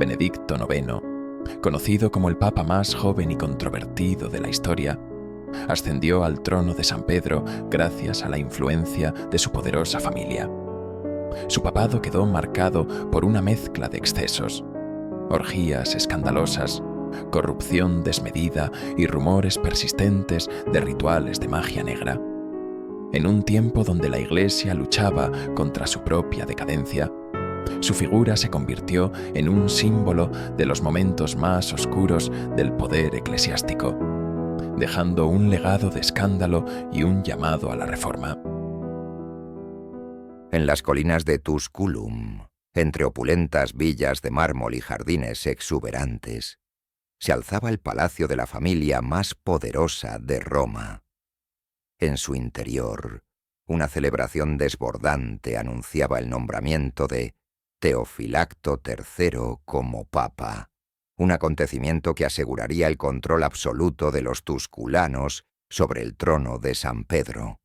Benedicto IX, conocido como el papa más joven y controvertido de la historia, ascendió al trono de San Pedro gracias a la influencia de su poderosa familia. Su papado quedó marcado por una mezcla de excesos, orgías escandalosas, corrupción desmedida y rumores persistentes de rituales de magia negra. En un tiempo donde la Iglesia luchaba contra su propia decadencia, su figura se convirtió en un símbolo de los momentos más oscuros del poder eclesiástico, dejando un legado de escándalo y un llamado a la reforma. En las colinas de Tusculum, entre opulentas villas de mármol y jardines exuberantes, se alzaba el palacio de la familia más poderosa de Roma. En su interior, una celebración desbordante anunciaba el nombramiento de Teofilacto III como papa, un acontecimiento que aseguraría el control absoluto de los tusculanos sobre el trono de San Pedro.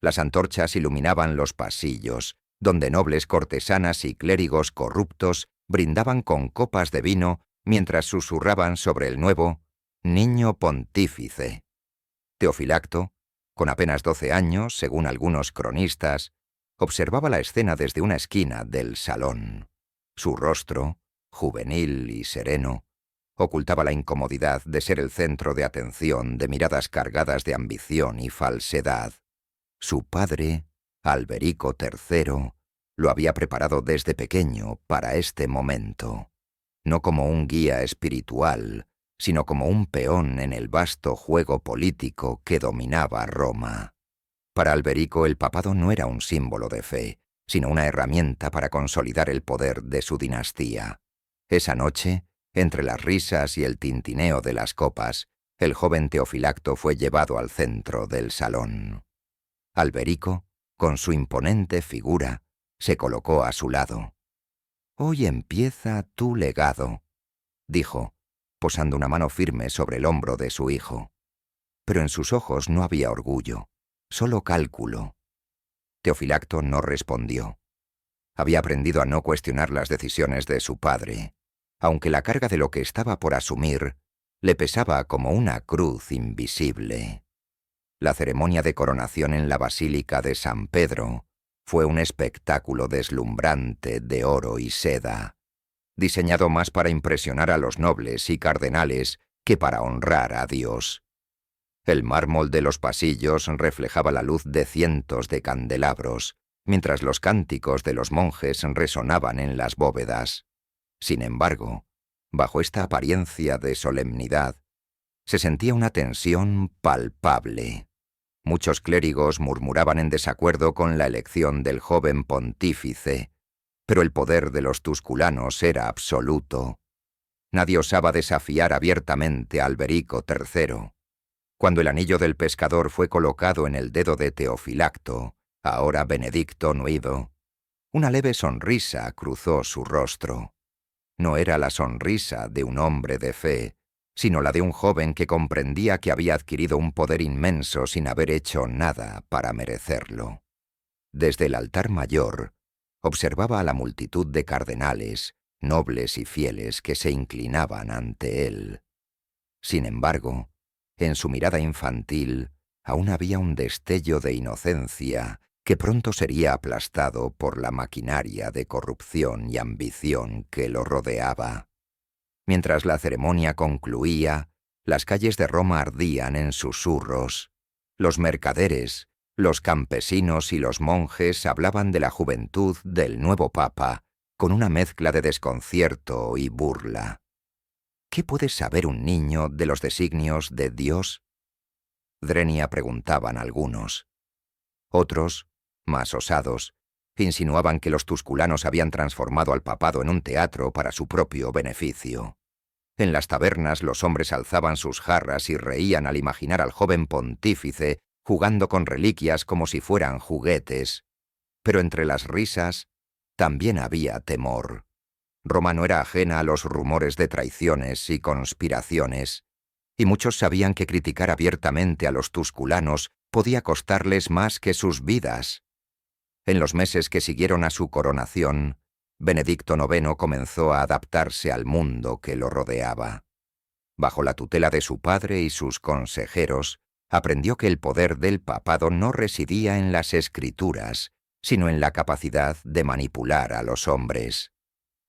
Las antorchas iluminaban los pasillos, donde nobles cortesanas y clérigos corruptos brindaban con copas de vino mientras susurraban sobre el nuevo niño pontífice. Teofilacto, con apenas 12 años, según algunos cronistas, observaba la escena desde una esquina del salón. Su rostro, juvenil y sereno, ocultaba la incomodidad de ser el centro de atención de miradas cargadas de ambición y falsedad. Su padre, Alberico III, lo había preparado desde pequeño para este momento, no como un guía espiritual, sino como un peón en el vasto juego político que dominaba Roma. Para Alberico el papado no era un símbolo de fe, sino una herramienta para consolidar el poder de su dinastía. Esa noche, entre las risas y el tintineo de las copas, el joven Teofilacto fue llevado al centro del salón. Alberico, con su imponente figura, se colocó a su lado. «Hoy empieza tu legado», dijo, posando una mano firme sobre el hombro de su hijo. Pero en sus ojos no había orgullo, solo cálculo. Teofilacto no respondió. Había aprendido a no cuestionar las decisiones de su padre, aunque la carga de lo que estaba por asumir le pesaba como una cruz invisible. La ceremonia de coronación en la Basílica de San Pedro fue un espectáculo deslumbrante de oro y seda, diseñado más para impresionar a los nobles y cardenales que para honrar a Dios. El mármol de los pasillos reflejaba la luz de cientos de candelabros, mientras los cánticos de los monjes resonaban en las bóvedas. Sin embargo, bajo esta apariencia de solemnidad, se sentía una tensión palpable. Muchos clérigos murmuraban en desacuerdo con la elección del joven pontífice, pero el poder de los tusculanos era absoluto. Nadie osaba desafiar abiertamente a Alberico III. Cuando el anillo del pescador fue colocado en el dedo de Teofilacto, ahora Benedicto IX, una leve sonrisa cruzó su rostro. No era la sonrisa de un hombre de fe, sino la de un joven que comprendía que había adquirido un poder inmenso sin haber hecho nada para merecerlo. Desde el altar mayor, observaba a la multitud de cardenales, nobles y fieles que se inclinaban ante él. Sin embargo, en su mirada infantil aún había un destello de inocencia que pronto sería aplastado por la maquinaria de corrupción y ambición que lo rodeaba. Mientras la ceremonia concluía, las calles de Roma ardían en susurros. Los mercaderes, los campesinos y los monjes hablaban de la juventud del nuevo papa, con una mezcla de desconcierto y burla. ¿Qué puede saber un niño de los designios de Dios? Drenia preguntaban algunos. Otros, más osados, insinuaban que los tusculanos habían transformado al papado en un teatro para su propio beneficio. En las tabernas los hombres alzaban sus jarras y reían al imaginar al joven pontífice jugando con reliquias como si fueran juguetes. Pero entre las risas también había temor. Roma no era ajena a los rumores de traiciones y conspiraciones, y muchos sabían que criticar abiertamente a los tusculanos podía costarles más que sus vidas. En los meses que siguieron a su coronación, Benedicto IX comenzó a adaptarse al mundo que lo rodeaba. Bajo la tutela de su padre y sus consejeros, aprendió que el poder del papado no residía en las escrituras, sino en la capacidad de manipular a los hombres.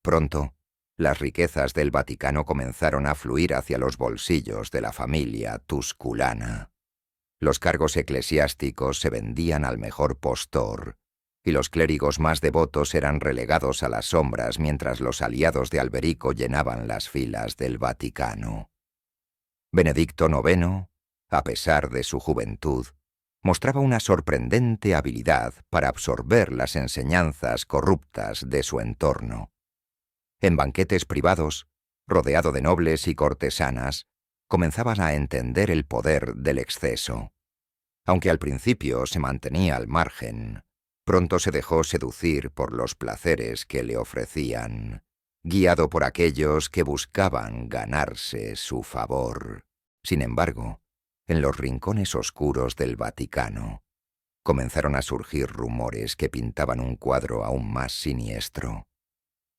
Pronto, las riquezas del Vaticano comenzaron a fluir hacia los bolsillos de la familia tusculana. Los cargos eclesiásticos se vendían al mejor postor, y los clérigos más devotos eran relegados a las sombras mientras los aliados de Alberico llenaban las filas del Vaticano. Benedicto IX, a pesar de su juventud, mostraba una sorprendente habilidad para absorber las enseñanzas corruptas de su entorno. En banquetes privados, rodeado de nobles y cortesanas, comenzaban a entender el poder del exceso. Aunque al principio se mantenía al margen, pronto se dejó seducir por los placeres que le ofrecían, guiado por aquellos que buscaban ganarse su favor. Sin embargo, en los rincones oscuros del Vaticano, comenzaron a surgir rumores que pintaban un cuadro aún más siniestro.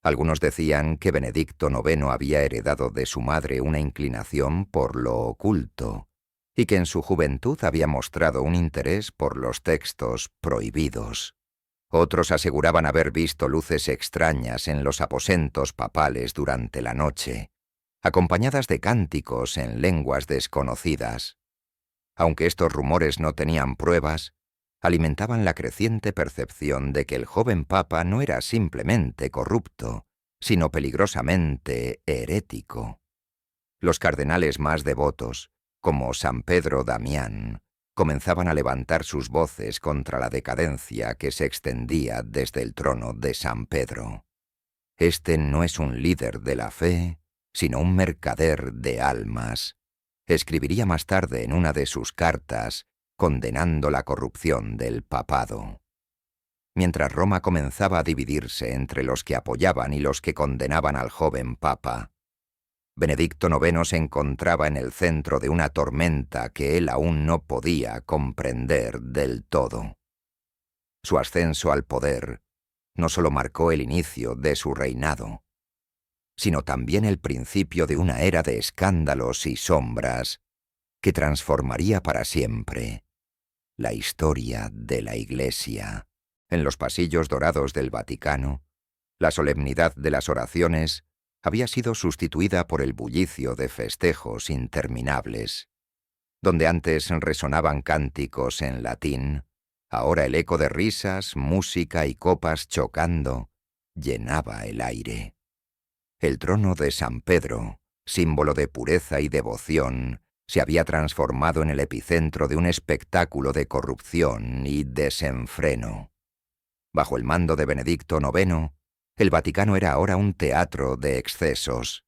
Algunos decían que Benedicto IX había heredado de su madre una inclinación por lo oculto, y que en su juventud había mostrado un interés por los textos prohibidos. Otros aseguraban haber visto luces extrañas en los aposentos papales durante la noche, acompañadas de cánticos en lenguas desconocidas. Aunque estos rumores no tenían pruebas, alimentaban la creciente percepción de que el joven papa no era simplemente corrupto, sino peligrosamente herético. Los cardenales más devotos, como San Pedro Damián, comenzaban a levantar sus voces contra la decadencia que se extendía desde el trono de San Pedro. Este no es un líder de la fe, sino un mercader de almas, escribiría más tarde en una de sus cartas, condenando la corrupción del papado. Mientras Roma comenzaba a dividirse entre los que apoyaban y los que condenaban al joven papa, Benedicto IX se encontraba en el centro de una tormenta que él aún no podía comprender del todo. Su ascenso al poder no solo marcó el inicio de su reinado, sino también el principio de una era de escándalos y sombras que transformaría para siempre la historia de la Iglesia. En los pasillos dorados del Vaticano, la solemnidad de las oraciones había sido sustituida por el bullicio de festejos interminables. Donde antes resonaban cánticos en latín, ahora el eco de risas, música y copas chocando llenaba el aire. El trono de San Pedro, símbolo de pureza y devoción, se había transformado en el epicentro de un espectáculo de corrupción y desenfreno. Bajo el mando de Benedicto IX, el Vaticano era ahora un teatro de excesos.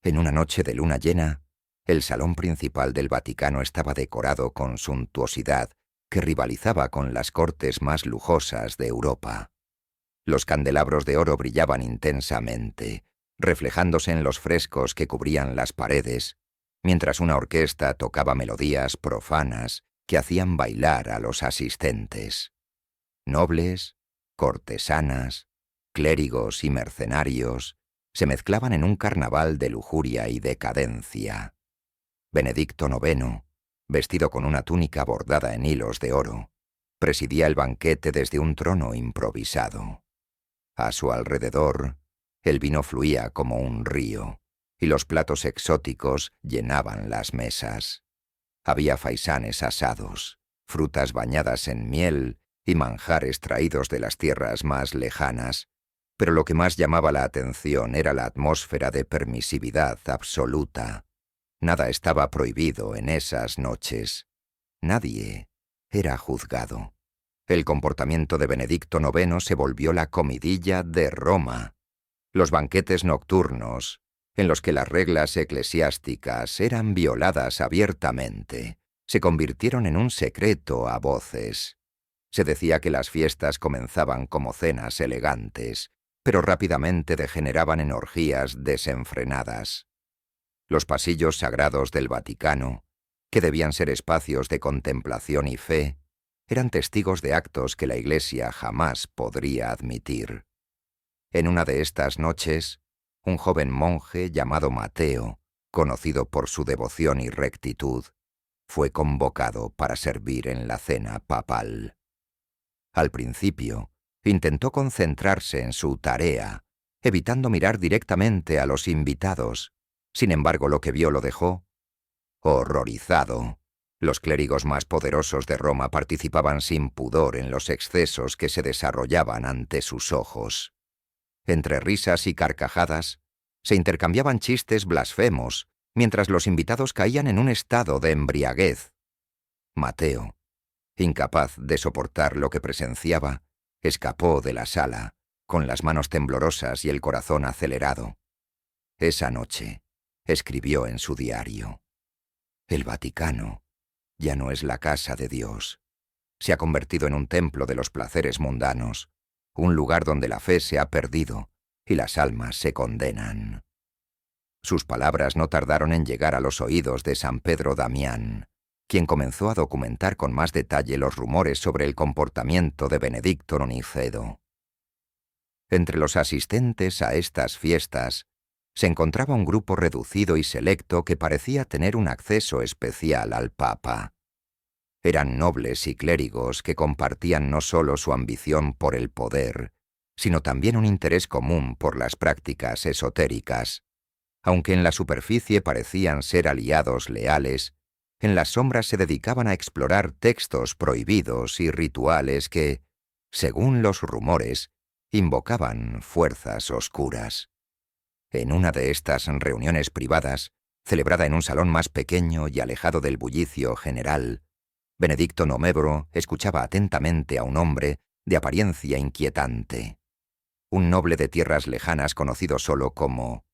En una noche de luna llena, el salón principal del Vaticano estaba decorado con suntuosidad que rivalizaba con las cortes más lujosas de Europa. Los candelabros de oro brillaban intensamente, reflejándose en los frescos que cubrían las paredes, mientras una orquesta tocaba melodías profanas que hacían bailar a los asistentes. Nobles, cortesanas, clérigos y mercenarios se mezclaban en un carnaval de lujuria y decadencia. Benedicto IX, vestido con una túnica bordada en hilos de oro, presidía el banquete desde un trono improvisado. A su alrededor, el vino fluía como un río, y los platos exóticos llenaban las mesas. Había faisanes asados, frutas bañadas en miel y manjares traídos de las tierras más lejanas, pero lo que más llamaba la atención era la atmósfera de permisividad absoluta. Nada estaba prohibido en esas noches. Nadie era juzgado. El comportamiento de Benedicto IX se volvió la comidilla de Roma. Los banquetes nocturnos, en los que las reglas eclesiásticas eran violadas abiertamente, se convirtieron en un secreto a voces. Se decía que las fiestas comenzaban como cenas elegantes, pero rápidamente degeneraban en orgías desenfrenadas. Los pasillos sagrados del Vaticano, que debían ser espacios de contemplación y fe, eran testigos de actos que la Iglesia jamás podría admitir. En una de estas noches, un joven monje llamado Mateo, conocido por su devoción y rectitud, fue convocado para servir en la cena papal. Al principio, intentó concentrarse en su tarea, evitando mirar directamente a los invitados. Sin embargo, lo que vio lo dejó horrorizado. Los clérigos más poderosos de Roma participaban sin pudor en los excesos que se desarrollaban ante sus ojos. Entre risas y carcajadas, se intercambiaban chistes blasfemos, mientras los invitados caían en un estado de embriaguez. Mateo, incapaz de soportar lo que presenciaba, escapó de la sala, con las manos temblorosas y el corazón acelerado. Esa noche, escribió en su diario: «El Vaticano ya no es la casa de Dios. Se ha convertido en un templo de los placeres mundanos, un lugar donde la fe se ha perdido y las almas se condenan». Sus palabras no tardaron en llegar a los oídos de San Pedro Damián, quien comenzó a documentar con más detalle los rumores sobre el comportamiento de Benedicto Nonicedo. Entre los asistentes a estas fiestas se encontraba un grupo reducido y selecto que parecía tener un acceso especial al Papa. Eran nobles y clérigos que compartían no solo su ambición por el poder, sino también un interés común por las prácticas esotéricas. Aunque en la superficie parecían ser aliados leales, en las sombras se dedicaban a explorar textos prohibidos y rituales que, según los rumores, invocaban fuerzas oscuras. En una de estas reuniones privadas, celebrada en un salón más pequeño y alejado del bullicio general, Benedicto Nomebro escuchaba atentamente a un hombre de apariencia inquietante, un noble de tierras lejanas conocido solo como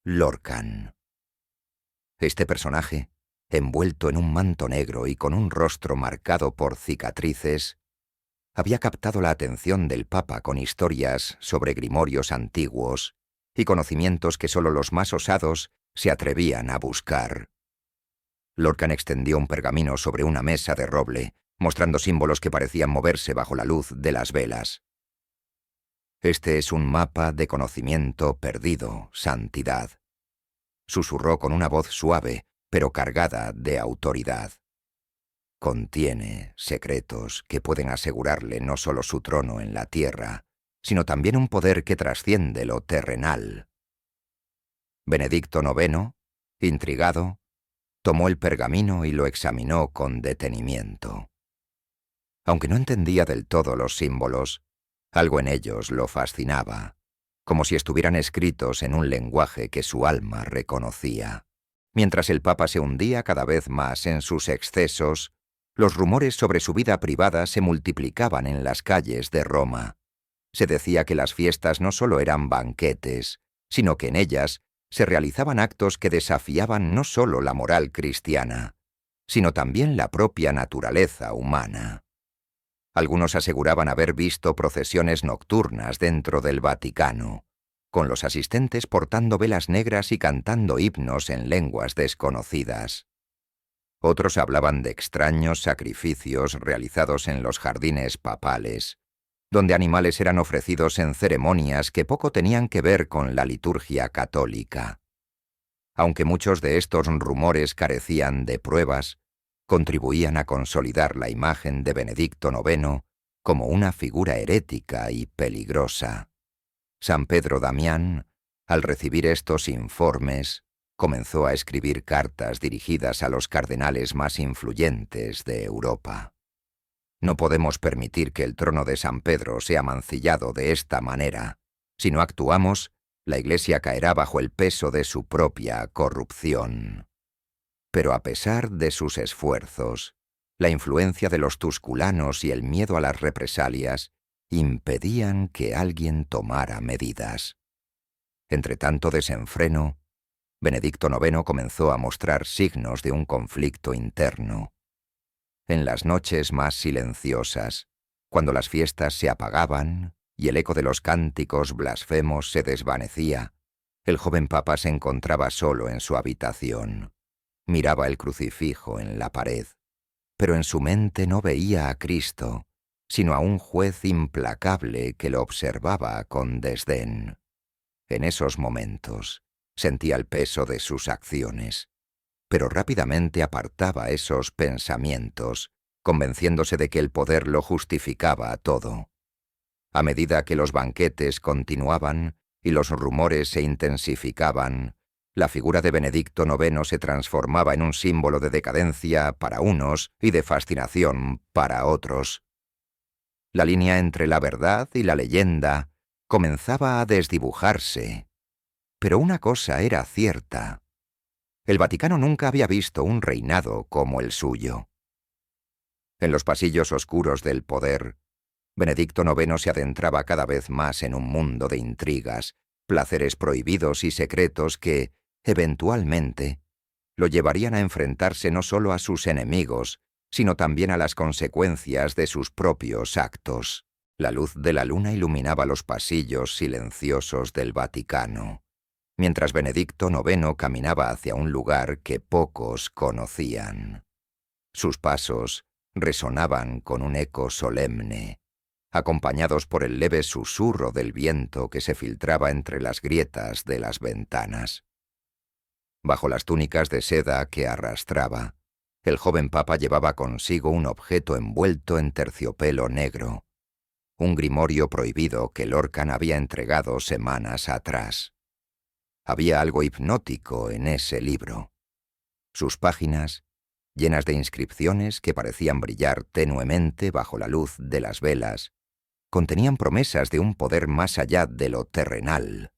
Lorcan. Este personaje, envuelto en un manto negro y con un rostro marcado por cicatrices, había captado la atención del Papa con historias sobre grimorios antiguos y conocimientos que solo los más osados se atrevían a buscar. Lorcan extendió un pergamino sobre una mesa de roble, mostrando símbolos que parecían moverse bajo la luz de las velas. «Este es un mapa de conocimiento perdido, Santidad», susurró con una voz suave, pero cargada de autoridad. «Contiene secretos que pueden asegurarle no solo su trono en la tierra, sino también un poder que trasciende lo terrenal». Benedicto IX, intrigado, tomó el pergamino y lo examinó con detenimiento. Aunque no entendía del todo los símbolos, algo en ellos lo fascinaba, como si estuvieran escritos en un lenguaje que su alma reconocía. Mientras el Papa se hundía cada vez más en sus excesos, los rumores sobre su vida privada se multiplicaban en las calles de Roma. Se decía que las fiestas no solo eran banquetes, sino que en ellas se realizaban actos que desafiaban no solo la moral cristiana, sino también la propia naturaleza humana. Algunos aseguraban haber visto procesiones nocturnas dentro del Vaticano, con los asistentes portando velas negras y cantando himnos en lenguas desconocidas. Otros hablaban de extraños sacrificios realizados en los jardines papales, donde animales eran ofrecidos en ceremonias que poco tenían que ver con la liturgia católica. Aunque muchos de estos rumores carecían de pruebas, contribuían a consolidar la imagen de Benedicto IX como una figura herética y peligrosa. San Pedro Damián, al recibir estos informes, comenzó a escribir cartas dirigidas a los cardenales más influyentes de Europa. «No podemos permitir que el trono de San Pedro sea mancillado de esta manera. Si no actuamos, la Iglesia caerá bajo el peso de su propia corrupción». Pero a pesar de sus esfuerzos, la influencia de los tusculanos y el miedo a las represalias impedían que alguien tomara medidas. Entre tanto desenfreno, Benedicto IX comenzó a mostrar signos de un conflicto interno. En las noches más silenciosas, cuando las fiestas se apagaban y el eco de los cánticos blasfemos se desvanecía, el joven Papa se encontraba solo en su habitación. Miraba el crucifijo en la pared, pero en su mente no veía a Cristo, sino a un juez implacable que lo observaba con desdén. En esos momentos sentía el peso de sus acciones, pero rápidamente apartaba esos pensamientos, convenciéndose de que el poder lo justificaba todo. A medida que los banquetes continuaban y los rumores se intensificaban, la figura de Benedicto IX se transformaba en un símbolo de decadencia para unos y de fascinación para otros. La línea entre la verdad y la leyenda comenzaba a desdibujarse. Pero una cosa era cierta: el Vaticano nunca había visto un reinado como el suyo. En los pasillos oscuros del poder, Benedicto IX se adentraba cada vez más en un mundo de intrigas, placeres prohibidos y secretos que, eventualmente, lo llevarían a enfrentarse no solo a sus enemigos, sino también a las consecuencias de sus propios actos. La luz de la luna iluminaba los pasillos silenciosos del Vaticano, mientras Benedicto IX caminaba hacia un lugar que pocos conocían. Sus pasos resonaban con un eco solemne, acompañados por el leve susurro del viento que se filtraba entre las grietas de las ventanas. Bajo las túnicas de seda que arrastraba, el joven papa llevaba consigo un objeto envuelto en terciopelo negro, un grimorio prohibido que Lorcan había entregado semanas atrás. Había algo hipnótico en ese libro. Sus páginas, llenas de inscripciones que parecían brillar tenuemente bajo la luz de las velas, contenían promesas de un poder más allá de lo terrenal.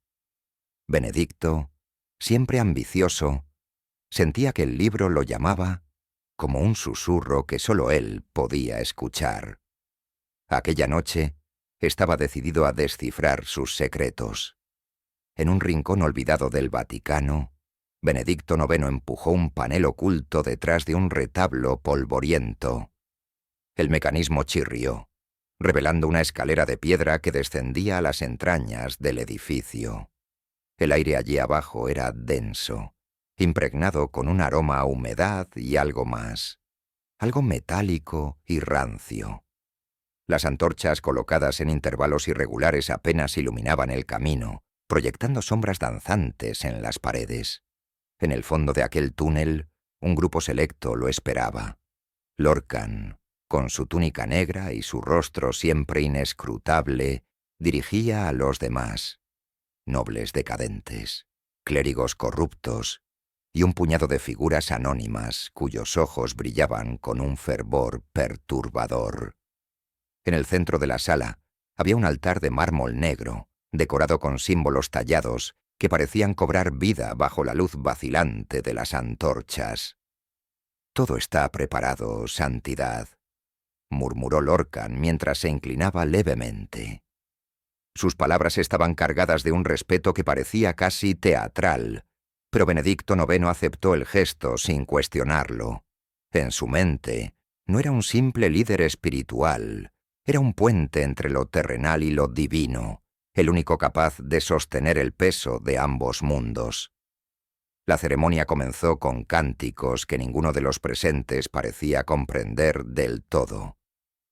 Benedicto, siempre ambicioso, sentía que el libro lo llamaba como un susurro que solo él podía escuchar. Aquella noche estaba decidido a descifrar sus secretos. En un rincón olvidado del Vaticano, Benedicto IX empujó un panel oculto detrás de un retablo polvoriento. El mecanismo chirrió, revelando una escalera de piedra que descendía a las entrañas del edificio. El aire allí abajo era denso, impregnado con un aroma a humedad y algo más, algo metálico y rancio. Las antorchas colocadas en intervalos irregulares apenas iluminaban el camino, proyectando sombras danzantes en las paredes. En el fondo de aquel túnel, un grupo selecto lo esperaba. Lorcan, con su túnica negra y su rostro siempre inescrutable, dirigía a los demás: nobles decadentes, clérigos corruptos y un puñado de figuras anónimas cuyos ojos brillaban con un fervor perturbador. En el centro de la sala había un altar de mármol negro, decorado con símbolos tallados que parecían cobrar vida bajo la luz vacilante de las antorchas. «Todo está preparado, Santidad», murmuró Lorcan mientras se inclinaba levemente. Sus palabras estaban cargadas de un respeto que parecía casi teatral, pero Benedicto IX aceptó el gesto sin cuestionarlo. En su mente, no era un simple líder espiritual, era un puente entre lo terrenal y lo divino, el único capaz de sostener el peso de ambos mundos. La ceremonia comenzó con cánticos que ninguno de los presentes parecía comprender del todo,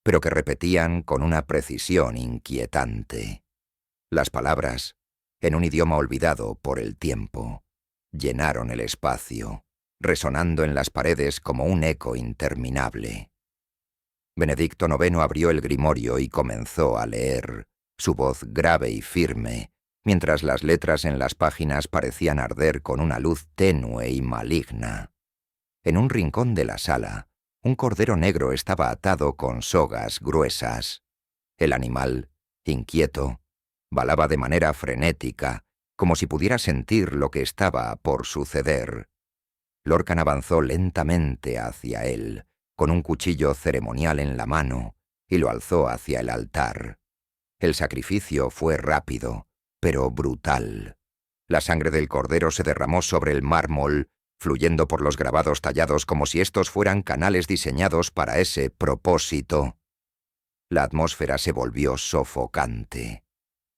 pero que repetían con una precisión inquietante. Las palabras, en un idioma olvidado por el tiempo, llenaron el espacio, resonando en las paredes como un eco interminable. Benedicto IX abrió el grimorio y comenzó a leer, su voz grave y firme, mientras las letras en las páginas parecían arder con una luz tenue y maligna. En un rincón de la sala, un cordero negro estaba atado con sogas gruesas. El animal, inquieto, balaba de manera frenética, como si pudiera sentir lo que estaba por suceder. Lorcan avanzó lentamente hacia él, con un cuchillo ceremonial en la mano, y lo alzó hacia el altar. El sacrificio fue rápido, pero brutal. La sangre del cordero se derramó sobre el mármol, fluyendo por los grabados tallados como si estos fueran canales diseñados para ese propósito. La atmósfera se volvió sofocante.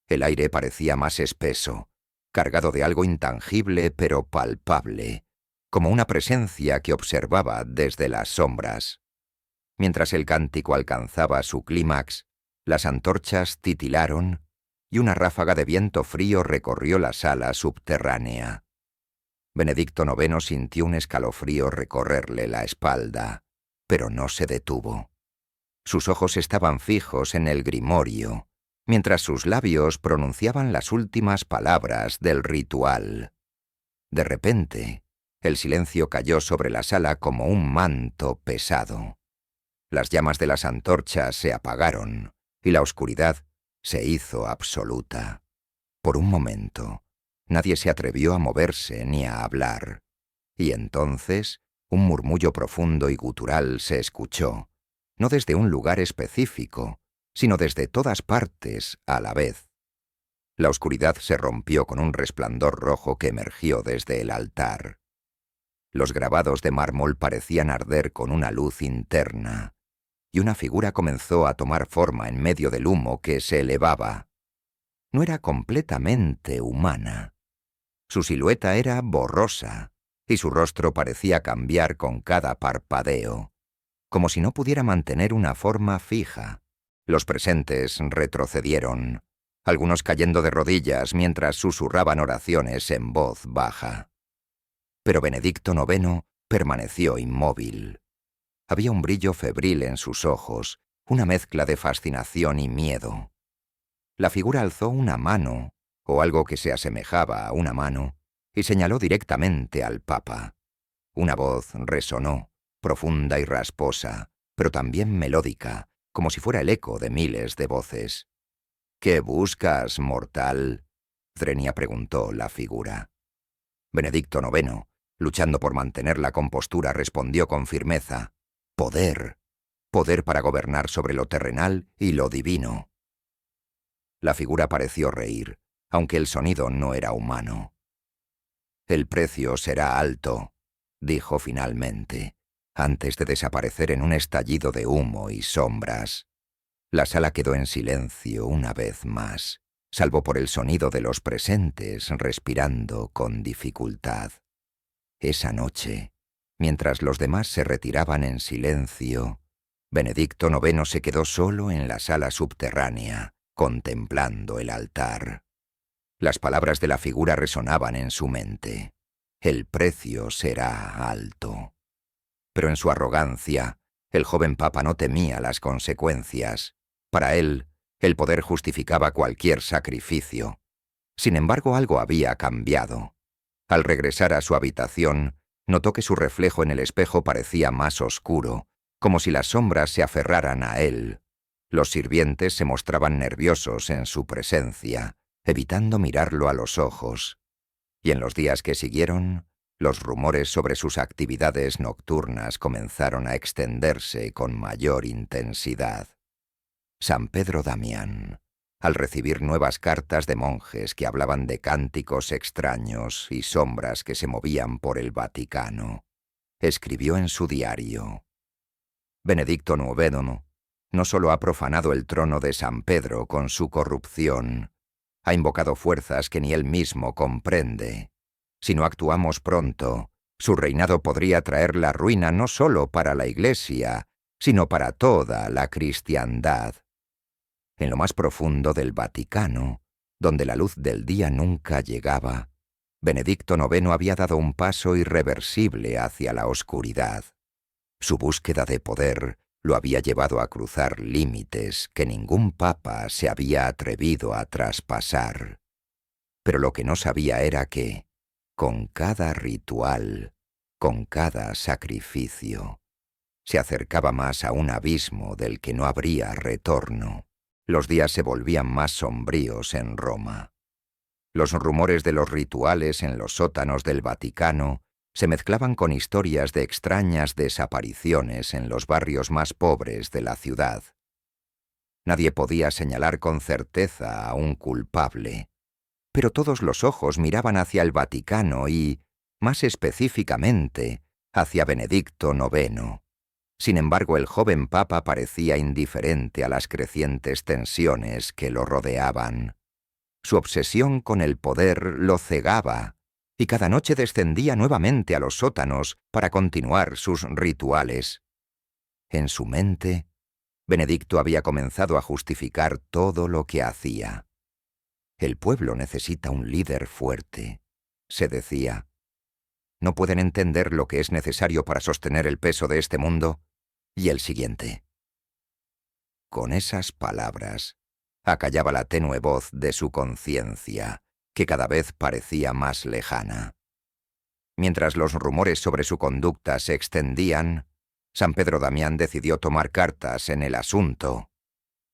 El aire parecía más espeso, cargado de algo intangible pero palpable, como una presencia que observaba desde las sombras. Mientras el cántico alcanzaba su clímax, las antorchas titilaron y una ráfaga de viento frío recorrió la sala subterránea. Benedicto IX sintió un escalofrío recorrerle la espalda, pero no se detuvo. Sus ojos estaban fijos en el grimorio, mientras sus labios pronunciaban las últimas palabras del ritual. De repente, el silencio cayó sobre la sala como un manto pesado. Las llamas de las antorchas se apagaron y la oscuridad se hizo absoluta. Por un momento, nadie se atrevió a moverse ni a hablar, y entonces un murmullo profundo y gutural se escuchó, no desde un lugar específico, sino desde todas partes a la vez. La oscuridad se rompió con un resplandor rojo que emergió desde el altar. Los grabados de mármol parecían arder con una luz interna, y una figura comenzó a tomar forma en medio del humo que se elevaba. No era completamente humana. Su silueta era borrosa, y su rostro parecía cambiar con cada parpadeo, como si no pudiera mantener una forma fija. Los presentes retrocedieron, algunos cayendo de rodillas mientras susurraban oraciones en voz baja. Pero Benedicto IX permaneció inmóvil. Había un brillo febril en sus ojos, una mezcla de fascinación y miedo. La figura alzó una mano, o algo que se asemejaba a una mano, y señaló directamente al Papa. Una voz resonó, profunda y rasposa, pero también melódica, como si fuera el eco de miles de voces. «¿Qué buscas, mortal?», Drenia preguntó la figura. Benedicto IX, luchando por mantener la compostura, respondió con firmeza: «Poder. Poder para gobernar sobre lo terrenal y lo divino». La figura pareció reír, aunque el sonido no era humano. «El precio será alto», dijo finalmente, antes de desaparecer en un estallido de humo y sombras. La sala quedó en silencio una vez más, salvo por el sonido de los presentes respirando con dificultad. Esa noche, mientras los demás se retiraban en silencio, Benedicto IX se quedó solo en la sala subterránea, contemplando el altar. Las palabras de la figura resonaban en su mente. El precio será alto. Pero en su arrogancia, el joven papa no temía las consecuencias. Para él, el poder justificaba cualquier sacrificio. Sin embargo, algo había cambiado. Al regresar a su habitación, notó que su reflejo en el espejo parecía más oscuro, como si las sombras se aferraran a él. Los sirvientes se mostraban nerviosos en su presencia, evitando mirarlo a los ojos. Y en los días que siguieron, los rumores sobre sus actividades nocturnas comenzaron a extenderse con mayor intensidad. San Pedro Damián, al recibir nuevas cartas de monjes que hablaban de cánticos extraños y sombras que se movían por el Vaticano, escribió en su diario: «Benedicto IX no solo ha profanado el trono de San Pedro con su corrupción, ha invocado fuerzas que ni él mismo comprende. Si no actuamos pronto, su reinado podría traer la ruina no solo para la Iglesia, sino para toda la cristiandad». En lo más profundo del Vaticano, donde la luz del día nunca llegaba, Benedicto IX había dado un paso irreversible hacia la oscuridad. Su búsqueda de poder lo había llevado a cruzar límites que ningún papa se había atrevido a traspasar. Pero lo que no sabía era que, con cada ritual, con cada sacrificio, se acercaba más a un abismo del que no habría retorno. Los días se volvían más sombríos en Roma. Los rumores de los rituales en los sótanos del Vaticano se mezclaban con historias de extrañas desapariciones en los barrios más pobres de la ciudad. Nadie podía señalar con certeza a un culpable, pero todos los ojos miraban hacia el Vaticano y, más específicamente, hacia Benedicto IX. Sin embargo, el joven papa parecía indiferente a las crecientes tensiones que lo rodeaban. Su obsesión con el poder lo cegaba, y cada noche descendía nuevamente a los sótanos para continuar sus rituales. En su mente, Benedicto había comenzado a justificar todo lo que hacía. El pueblo necesita un líder fuerte, se decía. ¿No pueden entender lo que es necesario para sostener el peso de este mundo? Y el siguiente. Con esas palabras, acallaba la tenue voz de su conciencia, que cada vez parecía más lejana. Mientras los rumores sobre su conducta se extendían, San Pedro Damián decidió tomar cartas en el asunto.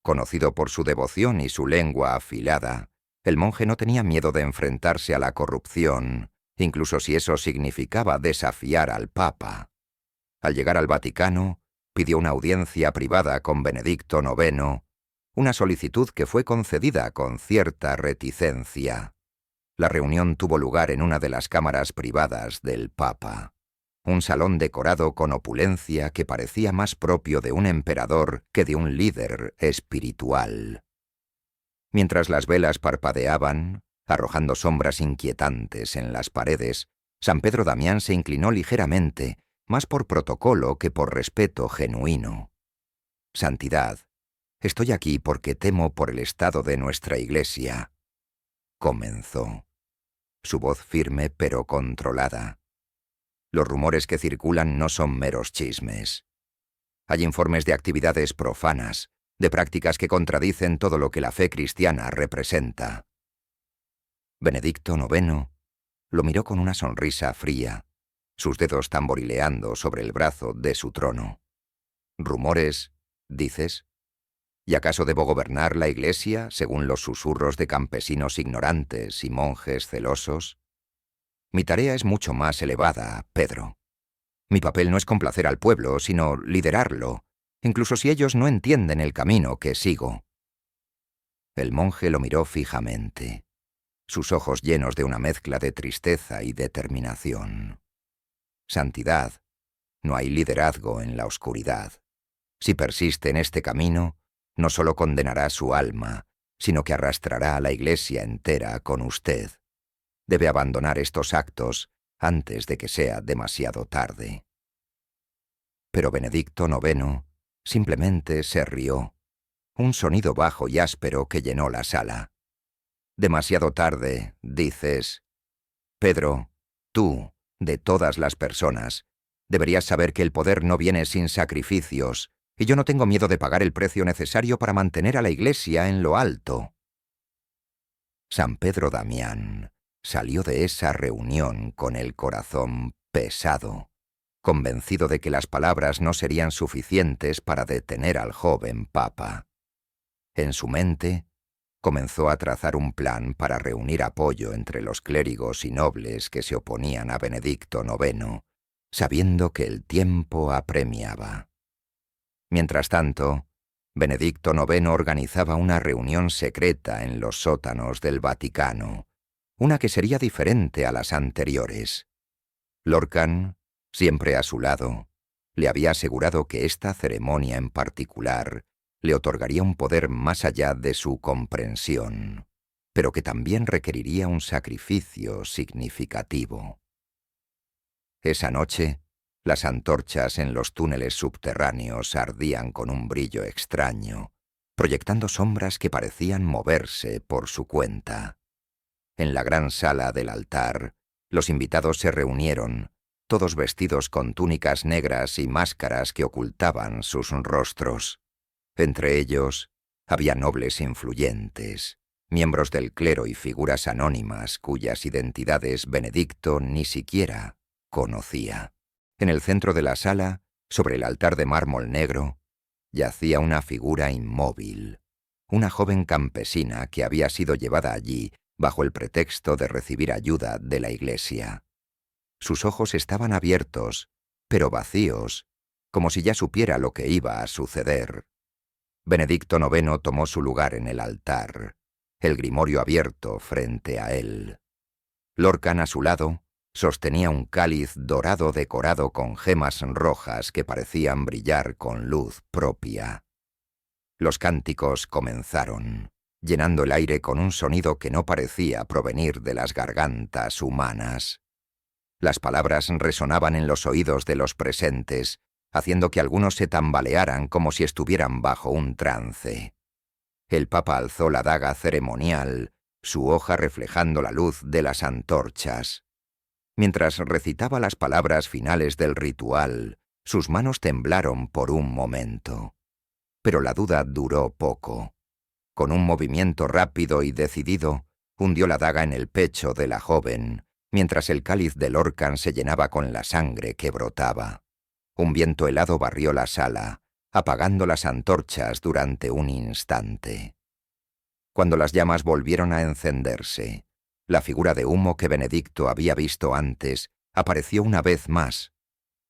Conocido por su devoción y su lengua afilada, el monje no tenía miedo de enfrentarse a la corrupción, incluso si eso significaba desafiar al Papa. Al llegar al Vaticano, pidió una audiencia privada con Benedicto IX, una solicitud que fue concedida con cierta reticencia. La reunión tuvo lugar en una de las cámaras privadas del Papa, un salón decorado con opulencia que parecía más propio de un emperador que de un líder espiritual. Mientras las velas parpadeaban, arrojando sombras inquietantes en las paredes, San Pedro Damián se inclinó ligeramente, más por protocolo que por respeto genuino. «Santidad, estoy aquí porque temo por el estado de nuestra Iglesia», comenzó. Su voz firme pero controlada. Los rumores que circulan no son meros chismes. Hay informes de actividades profanas, de prácticas que contradicen todo lo que la fe cristiana representa. Benedicto IX lo miró con una sonrisa fría, sus dedos tamborileando sobre el brazo de su trono. «¿Rumores, dices? ¿Y acaso debo gobernar la Iglesia según los susurros de campesinos ignorantes y monjes celosos? Mi tarea es mucho más elevada, Pedro. Mi papel no es complacer al pueblo, sino liderarlo, incluso si ellos no entienden el camino que sigo». El monje lo miró fijamente, sus ojos llenos de una mezcla de tristeza y determinación. «Santidad, no hay liderazgo en la oscuridad. Si persiste en este camino, no solo condenará su alma, sino que arrastrará a la Iglesia entera con usted. Debe abandonar estos actos antes de que sea demasiado tarde». Pero Benedicto IX simplemente se rió, un sonido bajo y áspero que llenó la sala. «Demasiado tarde, dices. Pedro, tú, de todas las personas, deberías saber que el poder no viene sin sacrificios, y yo no tengo miedo de pagar el precio necesario para mantener a la Iglesia en lo alto». San Pedro Damián salió de esa reunión con el corazón pesado, convencido de que las palabras no serían suficientes para detener al joven Papa. En su mente, comenzó a trazar un plan para reunir apoyo entre los clérigos y nobles que se oponían a Benedicto IX, sabiendo que el tiempo apremiaba. Mientras tanto, Benedicto IX organizaba una reunión secreta en los sótanos del Vaticano, una que sería diferente a las anteriores. Lorcan, siempre a su lado, le había asegurado que esta ceremonia en particular le otorgaría un poder más allá de su comprensión, pero que también requeriría un sacrificio significativo. Esa noche, las antorchas en los túneles subterráneos ardían con un brillo extraño, proyectando sombras que parecían moverse por su cuenta. En la gran sala del altar, los invitados se reunieron, todos vestidos con túnicas negras y máscaras que ocultaban sus rostros. Entre ellos, había nobles influyentes, miembros del clero y figuras anónimas cuyas identidades Benedicto ni siquiera conocía. En el centro de la sala, sobre el altar de mármol negro, yacía una figura inmóvil, una joven campesina que había sido llevada allí bajo el pretexto de recibir ayuda de la Iglesia. Sus ojos estaban abiertos, pero vacíos, como si ya supiera lo que iba a suceder. Benedicto IX tomó su lugar en el altar, el grimorio abierto frente a él. Lorcan, a su lado, sostenía un cáliz dorado decorado con gemas rojas que parecían brillar con luz propia. Los cánticos comenzaron, llenando el aire con un sonido que no parecía provenir de las gargantas humanas. Las palabras resonaban en los oídos de los presentes, haciendo que algunos se tambalearan como si estuvieran bajo un trance. El Papa alzó la daga ceremonial, su hoja reflejando la luz de las antorchas. Mientras recitaba las palabras finales del ritual, sus manos temblaron por un momento. Pero la duda duró poco. Con un movimiento rápido y decidido, hundió la daga en el pecho de la joven, mientras el cáliz del Lorcan se llenaba con la sangre que brotaba. Un viento helado barrió la sala, apagando las antorchas durante un instante. Cuando las llamas volvieron a encenderse, la figura de humo que Benedicto había visto antes apareció una vez más.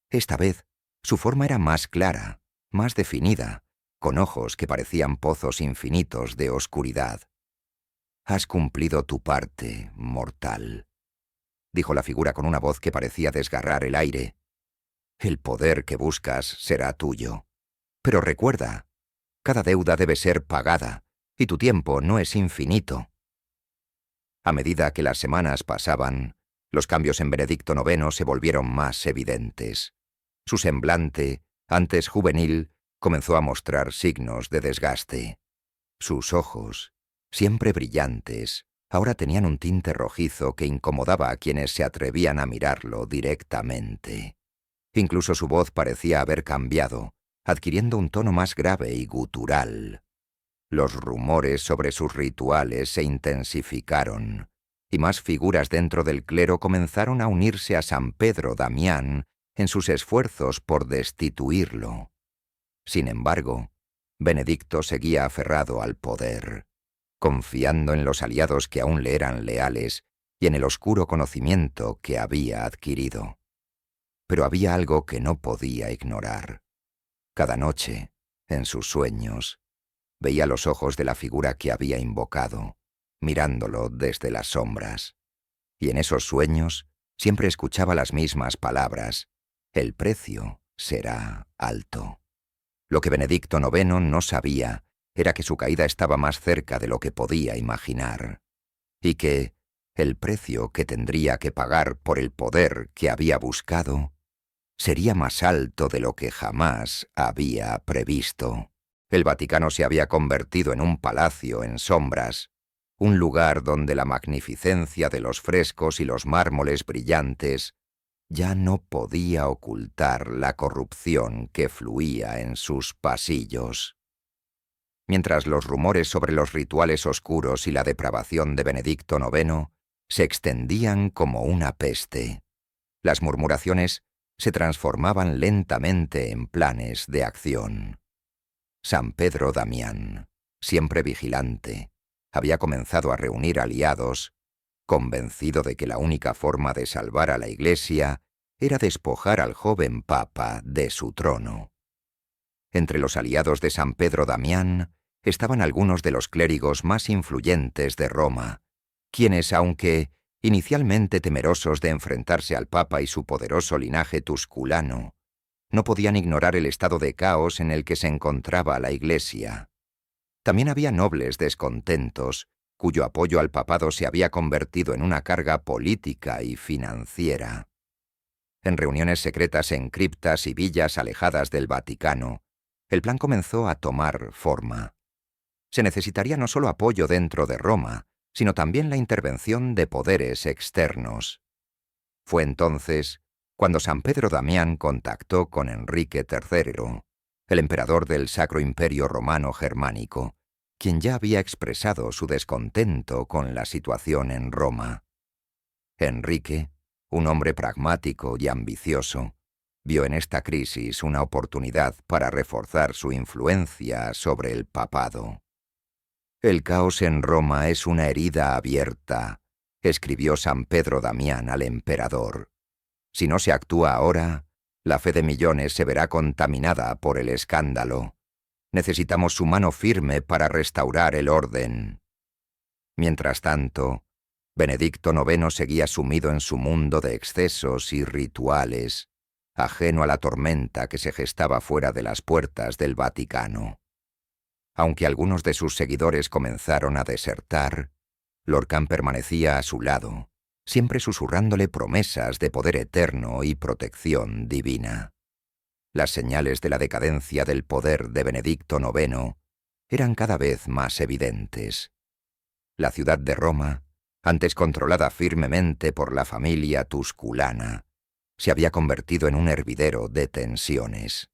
Esta vez, su forma era más clara, más definida, con ojos que parecían pozos infinitos de oscuridad. «Has cumplido tu parte, mortal», dijo la figura con una voz que parecía desgarrar el aire. «El poder que buscas será tuyo. Pero recuerda, cada deuda debe ser pagada, y tu tiempo no es infinito». A medida que las semanas pasaban, los cambios en Benedicto IX se volvieron más evidentes. Su semblante, antes juvenil, comenzó a mostrar signos de desgaste. Sus ojos, siempre brillantes, ahora tenían un tinte rojizo que incomodaba a quienes se atrevían a mirarlo directamente. Incluso su voz parecía haber cambiado, adquiriendo un tono más grave y gutural. Los rumores sobre sus rituales se intensificaron, y más figuras dentro del clero comenzaron a unirse a San Pedro Damián en sus esfuerzos por destituirlo. Sin embargo, Benedicto seguía aferrado al poder, confiando en los aliados que aún le eran leales y en el oscuro conocimiento que había adquirido. Pero había algo que no podía ignorar. Cada noche, en sus sueños, veía los ojos de la figura que había invocado, mirándolo desde las sombras. Y en esos sueños siempre escuchaba las mismas palabras: «El precio será alto». Lo que Benedicto IX no sabía era que su caída estaba más cerca de lo que podía imaginar, y que el precio que tendría que pagar por el poder que había buscado sería más alto de lo que jamás había previsto. El Vaticano se había convertido en un palacio en sombras, un lugar donde la magnificencia de los frescos y los mármoles brillantes ya no podía ocultar la corrupción que fluía en sus pasillos. Mientras los rumores sobre los rituales oscuros y la depravación de Benedicto IX se extendían como una peste, las murmuraciones se transformaban lentamente en planes de acción. San Pedro Damián, siempre vigilante, había comenzado a reunir aliados, convencido de que la única forma de salvar a la Iglesia era despojar al joven Papa de su trono. Entre los aliados de San Pedro Damián estaban algunos de los clérigos más influyentes de Roma, quienes, aunque inicialmente temerosos de enfrentarse al Papa y su poderoso linaje tusculano, no podían ignorar el estado de caos en el que se encontraba la Iglesia. También había nobles descontentos, cuyo apoyo al papado se había convertido en una carga política y financiera. En reuniones secretas en criptas y villas alejadas del Vaticano, el plan comenzó a tomar forma. Se necesitaría no solo apoyo dentro de Roma, sino también la intervención de poderes externos. Fue entonces cuando San Pedro Damián contactó con Enrique III, el emperador del Sacro Imperio Romano Germánico, quien ya había expresado su descontento con la situación en Roma. Enrique, un hombre pragmático y ambicioso, vio en esta crisis una oportunidad para reforzar su influencia sobre el papado. «El caos en Roma es una herida abierta», escribió San Pedro Damián al emperador. «Si no se actúa ahora, la fe de millones se verá contaminada por el escándalo. Necesitamos su mano firme para restaurar el orden». Mientras tanto, Benedicto IX seguía sumido en su mundo de excesos y rituales, ajeno a la tormenta que se gestaba fuera de las puertas del Vaticano. Aunque algunos de sus seguidores comenzaron a desertar, Lorcan permanecía a su lado, siempre susurrándole promesas de poder eterno y protección divina. Las señales de la decadencia del poder de Benedicto IX eran cada vez más evidentes. La ciudad de Roma, antes controlada firmemente por la familia tusculana, se había convertido en un hervidero de tensiones.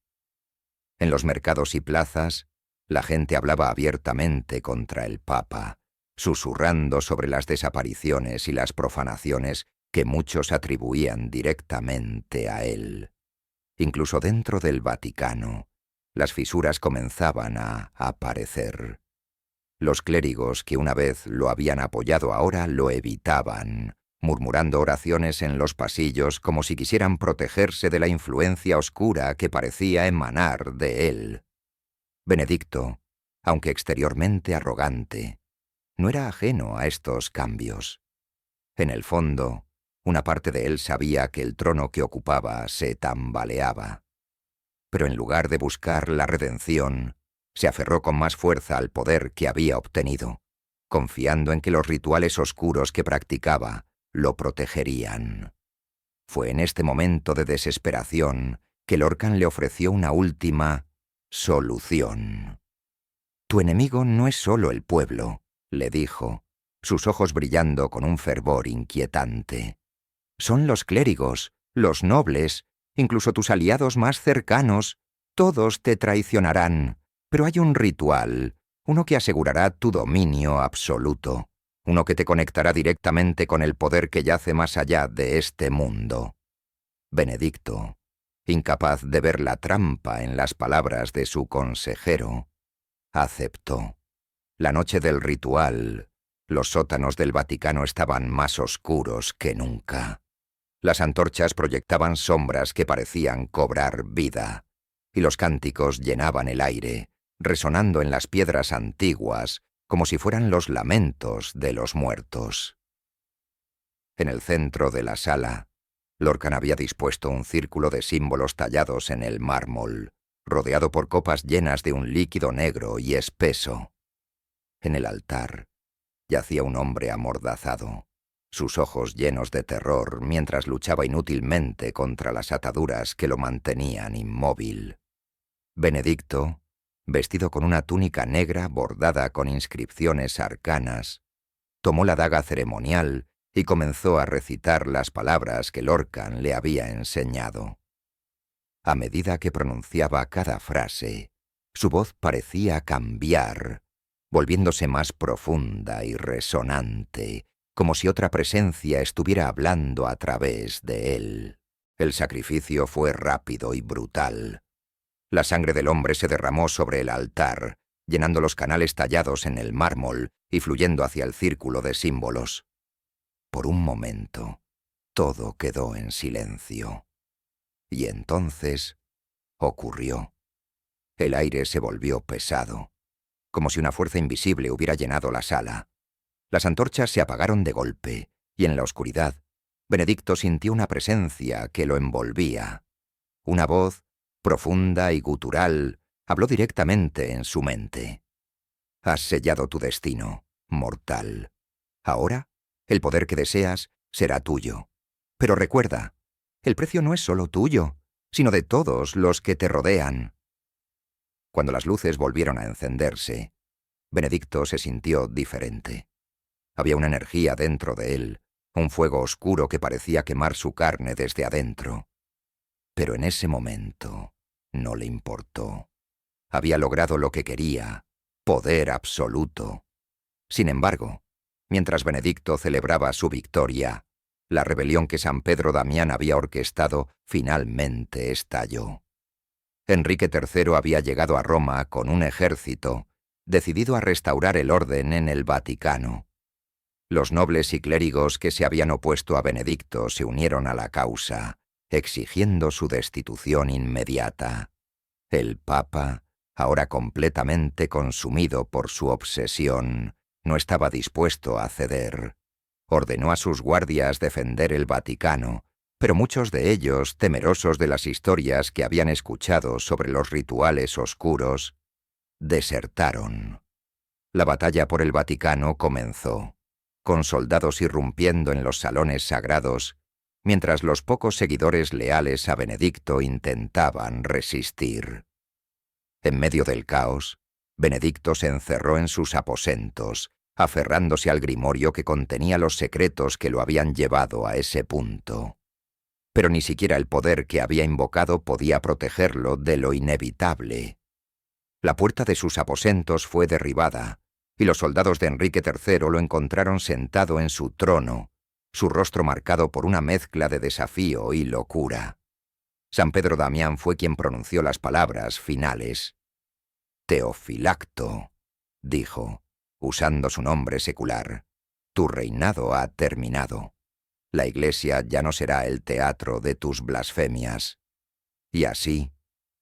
En los mercados y plazas, la gente hablaba abiertamente contra el Papa, susurrando sobre las desapariciones y las profanaciones que muchos atribuían directamente a él. Incluso dentro del Vaticano, las fisuras comenzaban a aparecer. Los clérigos que una vez lo habían apoyado ahora lo evitaban, murmurando oraciones en los pasillos como si quisieran protegerse de la influencia oscura que parecía emanar de él. Benedicto, aunque exteriormente arrogante, no era ajeno a estos cambios. En el fondo, una parte de él sabía que el trono que ocupaba se tambaleaba. Pero en lugar de buscar la redención, se aferró con más fuerza al poder que había obtenido, confiando en que los rituales oscuros que practicaba lo protegerían. Fue en este momento de desesperación que Lorcan le ofreció una última solución. «Tu enemigo no es solo el pueblo», le dijo, sus ojos brillando con un fervor inquietante. «Son los clérigos, los nobles, incluso tus aliados más cercanos. Todos te traicionarán, pero hay un ritual, uno que asegurará tu dominio absoluto, uno que te conectará directamente con el poder que yace más allá de este mundo». Benedicto, incapaz de ver la trampa en las palabras de su consejero, aceptó. La noche del ritual, los sótanos del Vaticano estaban más oscuros que nunca. Las antorchas proyectaban sombras que parecían cobrar vida, y los cánticos llenaban el aire, resonando en las piedras antiguas como si fueran los lamentos de los muertos. En el centro de la sala, Lorcan había dispuesto un círculo de símbolos tallados en el mármol, rodeado por copas llenas de un líquido negro y espeso. En el altar yacía un hombre amordazado, sus ojos llenos de terror mientras luchaba inútilmente contra las ataduras que lo mantenían inmóvil. Benedicto, vestido con una túnica negra bordada con inscripciones arcanas, tomó la daga ceremonial y comenzó a recitar las palabras que Lorcan le había enseñado. A medida que pronunciaba cada frase, su voz parecía cambiar, volviéndose más profunda y resonante, como si otra presencia estuviera hablando a través de él. El sacrificio fue rápido y brutal. La sangre del hombre se derramó sobre el altar, llenando los canales tallados en el mármol y fluyendo hacia el círculo de símbolos. Por un momento, todo quedó en silencio. Y entonces ocurrió. El aire se volvió pesado, como si una fuerza invisible hubiera llenado la sala. Las antorchas se apagaron de golpe, y en la oscuridad, Benedicto sintió una presencia que lo envolvía. Una voz, profunda y gutural, habló directamente en su mente. «Has sellado tu destino, mortal. Ahora, el poder que deseas será tuyo. Pero recuerda, el precio no es solo tuyo, sino de todos los que te rodean». Cuando las luces volvieron a encenderse, Benedicto se sintió diferente. Había una energía dentro de él, un fuego oscuro que parecía quemar su carne desde adentro. Pero en ese momento no le importó. Había logrado lo que quería, poder absoluto. Sin embargo, mientras Benedicto celebraba su victoria, la rebelión que San Pedro Damián había orquestado finalmente estalló. Enrique III había llegado a Roma con un ejército, decidido a restaurar el orden en el Vaticano. Los nobles y clérigos que se habían opuesto a Benedicto se unieron a la causa, exigiendo su destitución inmediata. El Papa, ahora completamente consumido por su obsesión, no estaba dispuesto a ceder. Ordenó a sus guardias defender el Vaticano, pero muchos de ellos, temerosos de las historias que habían escuchado sobre los rituales oscuros, desertaron. La batalla por el Vaticano comenzó, con soldados irrumpiendo en los salones sagrados mientras los pocos seguidores leales a Benedicto intentaban resistir. En medio del caos, Benedicto se encerró en sus aposentos, aferrándose al grimorio que contenía los secretos que lo habían llevado a ese punto. Pero ni siquiera el poder que había invocado podía protegerlo de lo inevitable. La puerta de sus aposentos fue derribada, y los soldados de Enrique III lo encontraron sentado en su trono, su rostro marcado por una mezcla de desafío y locura. San Pedro Damián fue quien pronunció las palabras finales. «Teofilacto», dijo, usando su nombre secular, «tu reinado ha terminado. La Iglesia ya no será el teatro de tus blasfemias». Y así,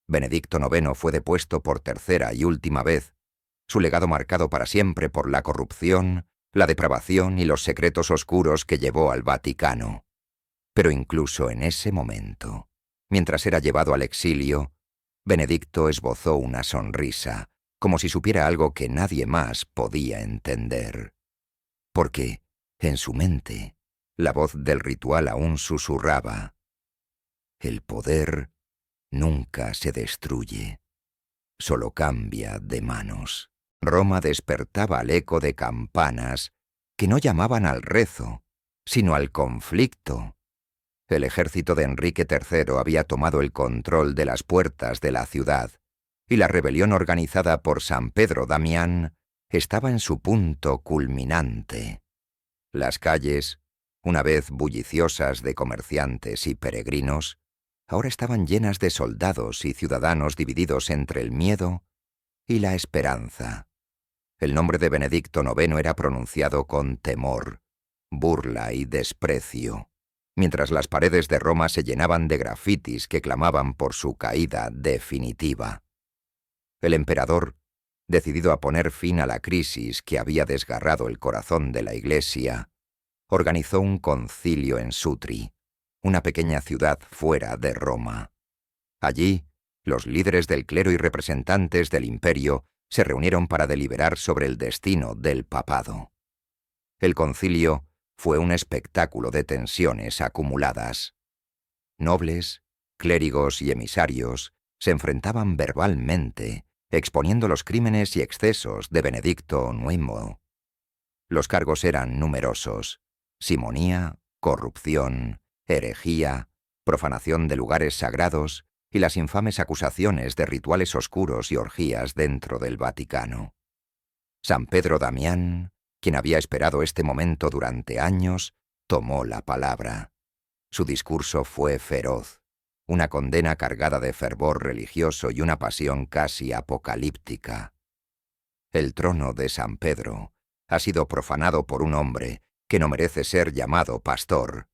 Benedicto IX fue depuesto por tercera y última vez, su legado marcado para siempre por la corrupción, la depravación y los secretos oscuros que llevó al Vaticano. Pero incluso en ese momento, mientras era llevado al exilio, Benedicto esbozó una sonrisa, como si supiera algo que nadie más podía entender. Porque, en su mente, la voz del ritual aún susurraba: «El poder nunca se destruye, solo cambia de manos». Roma despertaba al eco de campanas que no llamaban al rezo, sino al conflicto. El ejército de Enrique III había tomado el control de las puertas de la ciudad, y la rebelión organizada por San Pedro Damián estaba en su punto culminante. Las calles, una vez bulliciosas de comerciantes y peregrinos, ahora estaban llenas de soldados y ciudadanos divididos entre el miedo y la esperanza. El nombre de Benedicto IX era pronunciado con temor, burla y desprecio, mientras las paredes de Roma se llenaban de grafitis que clamaban por su caída definitiva. El emperador, decidido a poner fin a la crisis que había desgarrado el corazón de la Iglesia, organizó un concilio en Sutri, una pequeña ciudad fuera de Roma. Allí, los líderes del clero y representantes del imperio se reunieron para deliberar sobre el destino del papado. El concilio fue un espectáculo de tensiones acumuladas. Nobles, clérigos y emisarios se enfrentaban verbalmente, exponiendo los crímenes y excesos de Benedicto IX. Los cargos eran numerosos: simonía, corrupción, herejía, profanación de lugares sagrados y las infames acusaciones de rituales oscuros y orgías dentro del Vaticano. San Pedro Damián, quien había esperado este momento durante años, tomó la palabra. Su discurso fue feroz, una condena cargada de fervor religioso y una pasión casi apocalíptica. El trono de San Pedro ha sido profanado por un hombre que no merece ser llamado pastor.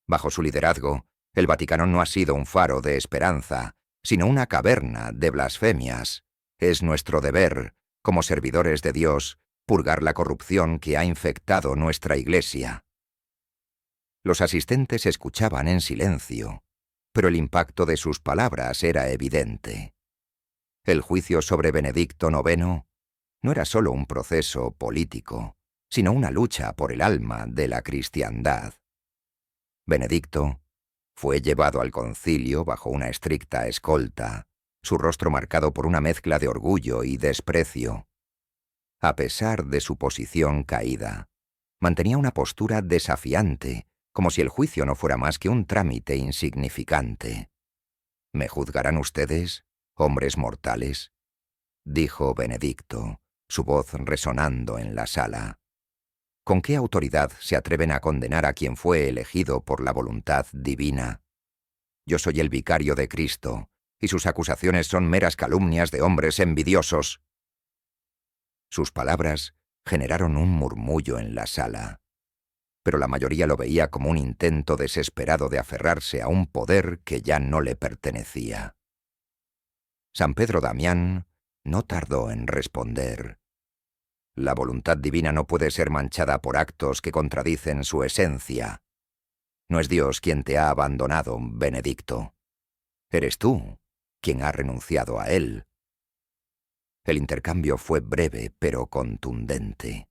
Bajo su liderazgo, el Vaticano no ha sido un faro de esperanza, sino una caverna de blasfemias. Es nuestro deber, como servidores de Dios, purgar la corrupción que ha infectado nuestra Iglesia. Los asistentes escuchaban en silencio, pero el impacto de sus palabras era evidente. El juicio sobre Benedicto IX no era solo un proceso político, sino una lucha por el alma de la cristiandad. Benedicto fue llevado al concilio bajo una estricta escolta, su rostro marcado por una mezcla de orgullo y desprecio. A pesar de su posición caída, mantenía una postura desafiante, como si el juicio no fuera más que un trámite insignificante. «¿Me juzgarán ustedes, hombres mortales?», dijo Benedicto, su voz resonando en la sala. ¿Con qué autoridad se atreven a condenar a quien fue elegido por la voluntad divina? Yo soy el vicario de Cristo, y sus acusaciones son meras calumnias de hombres envidiosos. Sus palabras generaron un murmullo en la sala, pero la mayoría lo veía como un intento desesperado de aferrarse a un poder que ya no le pertenecía. San Pedro Damián no tardó en responder. La voluntad divina no puede ser manchada por actos que contradicen su esencia. No es Dios quien te ha abandonado, Benedicto. Eres tú quien ha renunciado a Él. El intercambio fue breve pero contundente.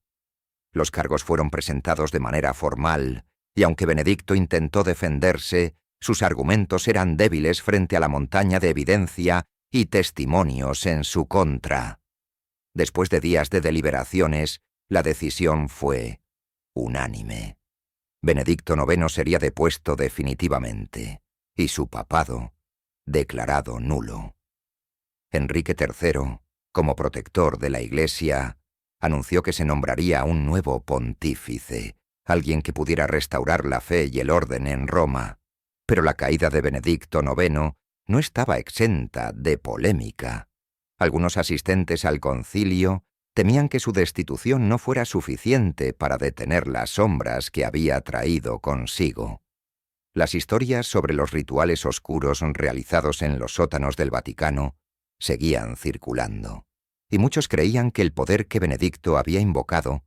Los cargos fueron presentados de manera formal y aunque Benedicto intentó defenderse, sus argumentos eran débiles frente a la montaña de evidencia y testimonios en su contra. Después de días de deliberaciones, la decisión fue unánime. Benedicto IX sería depuesto definitivamente, y su papado declarado nulo. Enrique III, como protector de la Iglesia, anunció que se nombraría un nuevo pontífice, alguien que pudiera restaurar la fe y el orden en Roma. Pero la caída de Benedicto IX no estaba exenta de polémica. Algunos asistentes al concilio temían que su destitución no fuera suficiente para detener las sombras que había traído consigo. Las historias sobre los rituales oscuros realizados en los sótanos del Vaticano seguían circulando, y muchos creían que el poder que Benedicto había invocado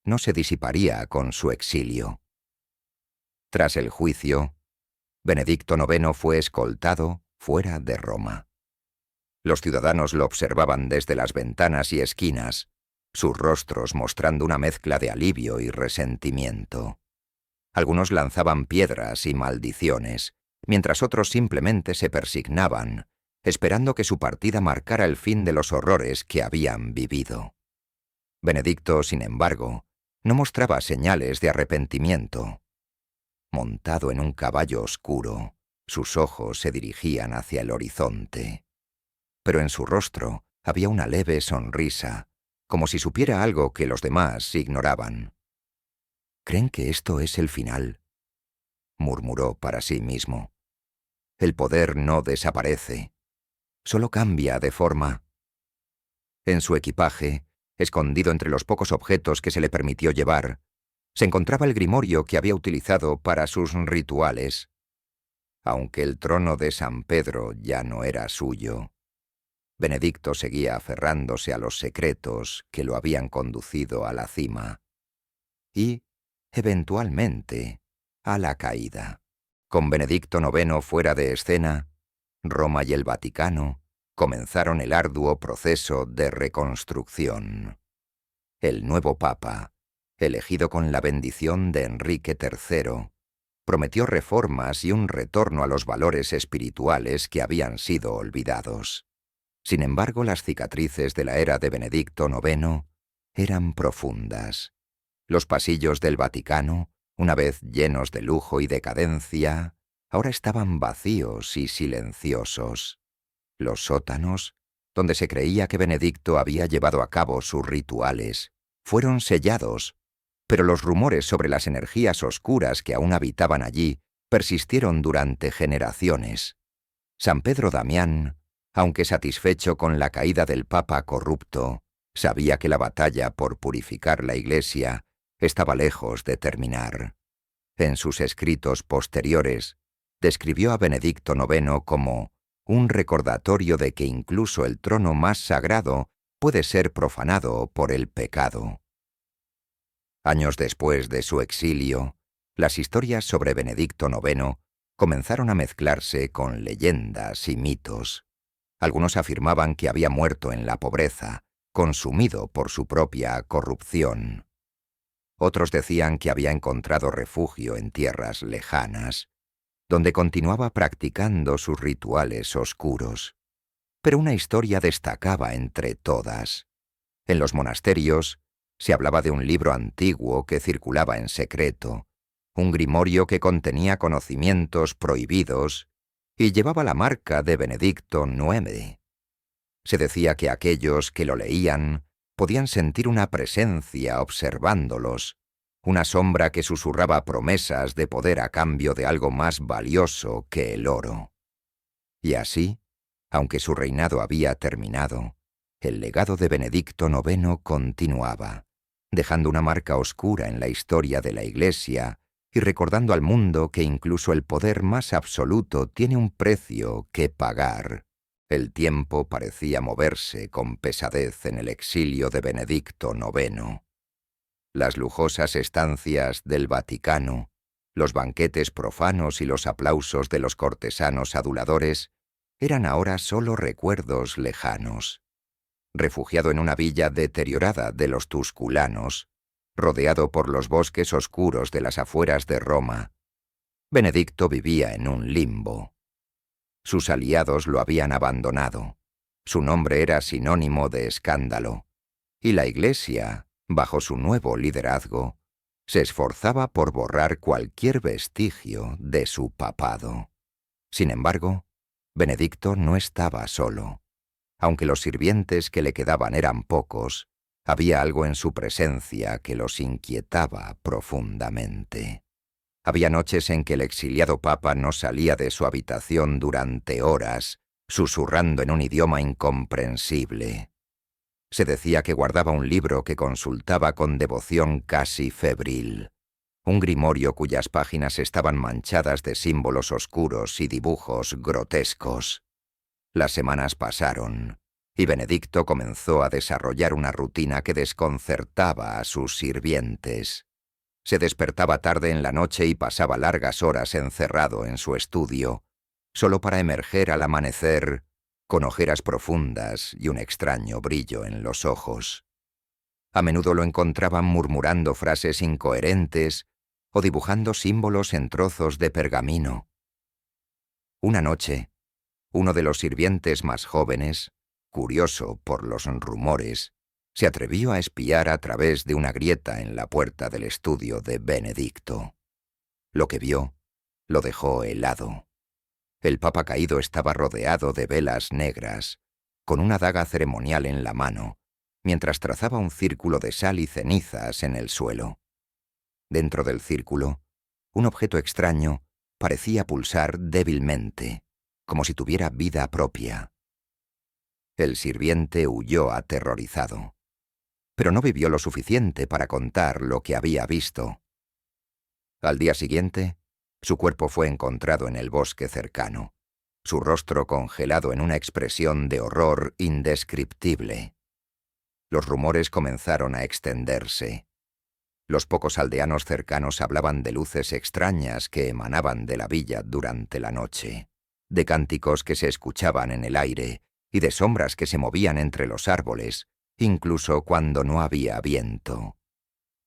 no se disiparía con su exilio. Tras el juicio, Benedicto IX fue escoltado fuera de Roma. Los ciudadanos lo observaban desde las ventanas y esquinas, sus rostros mostrando una mezcla de alivio y resentimiento. Algunos lanzaban piedras y maldiciones, mientras otros simplemente se persignaban, esperando que su partida marcara el fin de los horrores que habían vivido. Benedicto, sin embargo, no mostraba señales de arrepentimiento. Montado en un caballo oscuro, sus ojos se dirigían hacia el horizonte. Pero en su rostro había una leve sonrisa, como si supiera algo que los demás ignoraban. «¿Creen que esto es el final?», murmuró para sí mismo. «El poder no desaparece, solo cambia de forma». En su equipaje, escondido entre los pocos objetos que se le permitió llevar, se encontraba el grimorio que había utilizado para sus rituales. Aunque el trono de San Pedro ya no era suyo, Benedicto seguía aferrándose a los secretos que lo habían conducido a la cima y, eventualmente, a la caída. Con Benedicto IX fuera de escena, Roma y el Vaticano comenzaron el arduo proceso de reconstrucción. El nuevo Papa, elegido con la bendición de Enrique III, prometió reformas y un retorno a los valores espirituales que habían sido olvidados. Sin embargo, las cicatrices de la era de Benedicto IX eran profundas. Los pasillos del Vaticano, una vez llenos de lujo y decadencia, ahora estaban vacíos y silenciosos. Los sótanos, donde se creía que Benedicto había llevado a cabo sus rituales, fueron sellados, pero los rumores sobre las energías oscuras que aún habitaban allí persistieron durante generaciones. San Pedro Damián, aunque satisfecho con la caída del Papa corrupto, sabía que la batalla por purificar la Iglesia estaba lejos de terminar. En sus escritos posteriores, describió a Benedicto IX como un recordatorio de que incluso el trono más sagrado puede ser profanado por el pecado. Años después de su exilio, las historias sobre Benedicto IX comenzaron a mezclarse con leyendas y mitos. Algunos afirmaban que había muerto en la pobreza, consumido por su propia corrupción. Otros decían que había encontrado refugio en tierras lejanas, donde continuaba practicando sus rituales oscuros. Pero una historia destacaba entre todas. En los monasterios se hablaba de un libro antiguo que circulaba en secreto, un grimorio que contenía conocimientos prohibidos y llevaba la marca de Benedicto IX. Se decía que aquellos que lo leían podían sentir una presencia observándolos, una sombra que susurraba promesas de poder a cambio de algo más valioso que el oro. Y así, aunque su reinado había terminado, el legado de Benedicto IX continuaba, dejando una marca oscura en la historia de la Iglesia y recordando al mundo que incluso el poder más absoluto tiene un precio que pagar. El tiempo parecía moverse con pesadez en el exilio de Benedicto IX. Las lujosas estancias del Vaticano, los banquetes profanos y los aplausos de los cortesanos aduladores eran ahora solo recuerdos lejanos. Refugiado en una villa deteriorada de los tusculanos, Rodeado por los bosques oscuros de las afueras de Roma, Benedicto vivía en un limbo. Sus aliados lo habían abandonado. Su nombre era sinónimo de escándalo, y la Iglesia, bajo su nuevo liderazgo, se esforzaba por borrar cualquier vestigio de su papado. Sin embargo, Benedicto no estaba solo. Aunque los sirvientes que le quedaban eran pocos, había algo en su presencia que los inquietaba profundamente. Había noches en que el exiliado papa no salía de su habitación durante horas, susurrando en un idioma incomprensible. Se decía que guardaba un libro que consultaba con devoción casi febril, un grimorio cuyas páginas estaban manchadas de símbolos oscuros y dibujos grotescos. Las semanas pasaron, y Benedicto comenzó a desarrollar una rutina que desconcertaba a sus sirvientes. Se despertaba tarde en la noche y pasaba largas horas encerrado en su estudio, solo para emerger al amanecer con ojeras profundas y un extraño brillo en los ojos. A menudo lo encontraban murmurando frases incoherentes o dibujando símbolos en trozos de pergamino. Una noche, uno de los sirvientes más jóvenes, curioso por los rumores, se atrevió a espiar a través de una grieta en la puerta del estudio de Benedicto. Lo que vio lo dejó helado. El papa caído estaba rodeado de velas negras, con una daga ceremonial en la mano, mientras trazaba un círculo de sal y cenizas en el suelo. Dentro del círculo, un objeto extraño parecía pulsar débilmente, como si tuviera vida propia. El sirviente huyó aterrorizado, pero no vivió lo suficiente para contar lo que había visto. Al día siguiente, su cuerpo fue encontrado en el bosque cercano, su rostro congelado en una expresión de horror indescriptible. Los rumores comenzaron a extenderse. Los pocos aldeanos cercanos hablaban de luces extrañas que emanaban de la villa durante la noche, de cánticos que se escuchaban en el aire y de sombras que se movían entre los árboles, incluso cuando no había viento.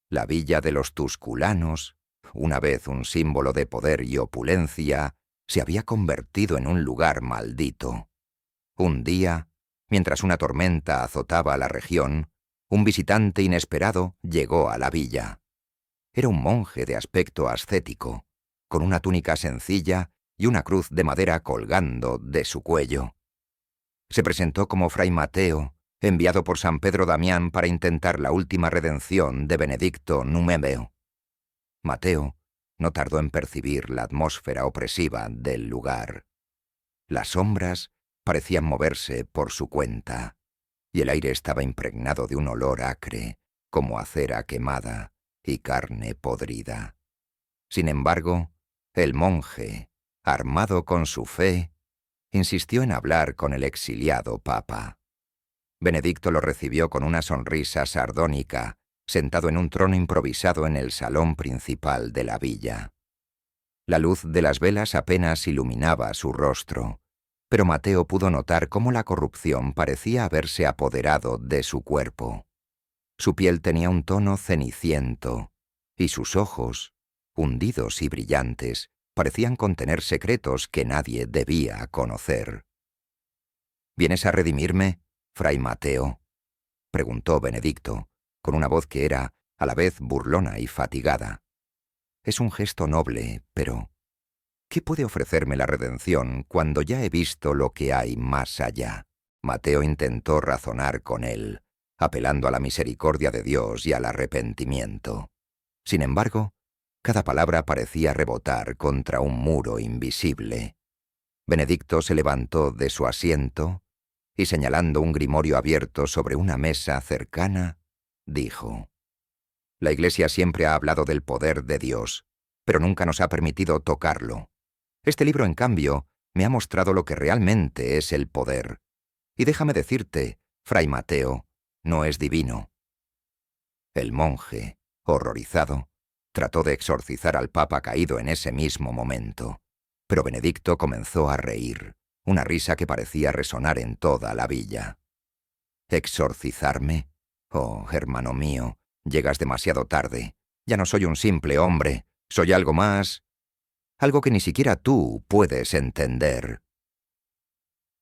La villa de los tusculanos, una vez un símbolo de poder y opulencia, se había convertido en un lugar maldito. Un día, mientras una tormenta azotaba la región, un visitante inesperado llegó a la villa. Era un monje de aspecto ascético, con una túnica sencilla y una cruz de madera colgando de su cuello. Se presentó como Fray Mateo, enviado por San Pedro Damián para intentar la última redención de Benedicto Numebeo. Mateo no tardó en percibir la atmósfera opresiva del lugar. Las sombras parecían moverse por su cuenta, y el aire estaba impregnado de un olor acre, como a cera quemada y carne podrida. Sin embargo, el monje, armado con su fe, insistió en hablar con el exiliado papa. Benedicto lo recibió con una sonrisa sardónica, sentado en un trono improvisado en el salón principal de la villa. La luz de las velas apenas iluminaba su rostro, pero Mateo pudo notar cómo la corrupción parecía haberse apoderado de su cuerpo. Su piel tenía un tono ceniciento, y sus ojos, hundidos y brillantes, parecían contener secretos que nadie debía conocer. —¿Vienes a redimirme, Fray Mateo? —preguntó Benedicto, con una voz que era a la vez burlona y fatigada. Es un gesto noble, pero ¿qué puede ofrecerme la redención cuando ya he visto lo que hay más allá? Mateo intentó razonar con él, apelando a la misericordia de Dios y al arrepentimiento. Sin embargo, cada palabra parecía rebotar contra un muro invisible. Benedicto se levantó de su asiento y, señalando un grimorio abierto sobre una mesa cercana, dijo: La Iglesia siempre ha hablado del poder de Dios, pero nunca nos ha permitido tocarlo. Este libro, en cambio, me ha mostrado lo que realmente es el poder. Y déjame decirte, Fray Mateo, no es divino. El monje, horrorizado, trató de exorcizar al papa caído en ese mismo momento, pero Benedicto comenzó a reír, una risa que parecía resonar en toda la villa. ¿Exorcizarme? Oh, hermano mío, Llegas demasiado tarde. Ya no soy un simple hombre. Soy algo más. Algo que ni siquiera tú puedes entender.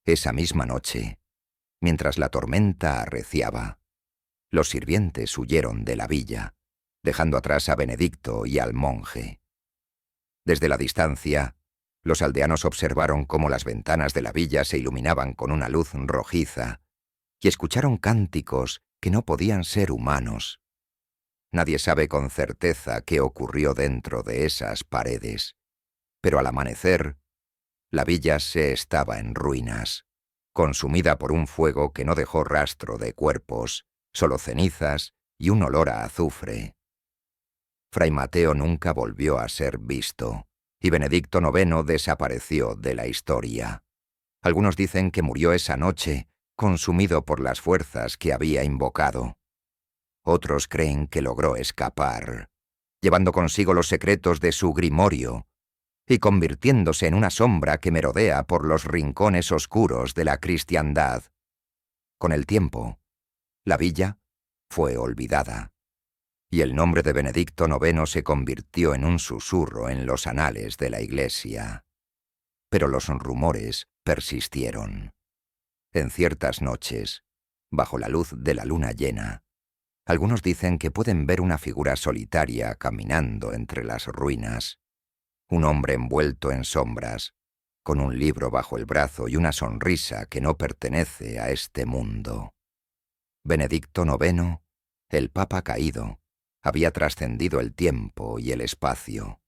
Esa misma noche, mientras la tormenta arreciaba, los sirvientes huyeron de la villa, dejando atrás a Benedicto y al monje. Desde la distancia, los aldeanos observaron cómo las ventanas de la villa se iluminaban con una luz rojiza y escucharon cánticos que no podían ser humanos. Nadie sabe con certeza qué ocurrió dentro de esas paredes, pero al amanecer, la villa se estaba en ruinas, consumida por un fuego que no dejó rastro de cuerpos, solo cenizas y un olor a azufre. Fray Mateo nunca volvió a ser visto, y Benedicto IX desapareció de la historia. Algunos dicen que murió esa noche, consumido por las fuerzas que había invocado. Otros creen que logró escapar, llevando consigo los secretos de su grimorio, y convirtiéndose en una sombra que merodea por los rincones oscuros de la cristiandad. Con el tiempo, la villa fue olvidada, y el nombre de Benedicto IX se convirtió en un susurro en los anales de la Iglesia. Pero los rumores persistieron. En ciertas noches, bajo la luz de la luna llena, algunos dicen que pueden ver una figura solitaria caminando entre las ruinas, un hombre envuelto en sombras, con un libro bajo el brazo y una sonrisa que no pertenece a este mundo. Benedicto IX, el Papa caído, había trascendido el tiempo y el espacio.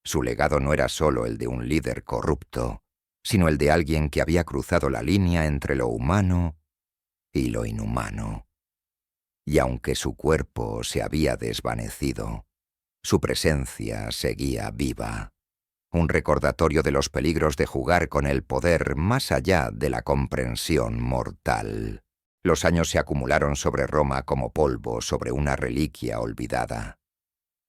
Su legado no era solo el de un líder corrupto, sino el de alguien que había cruzado la línea entre lo humano y lo inhumano. Y aunque su cuerpo se había desvanecido, su presencia seguía viva, un recordatorio de los peligros de jugar con el poder más allá de la comprensión mortal. Los años se acumularon sobre Roma como polvo sobre una reliquia olvidada.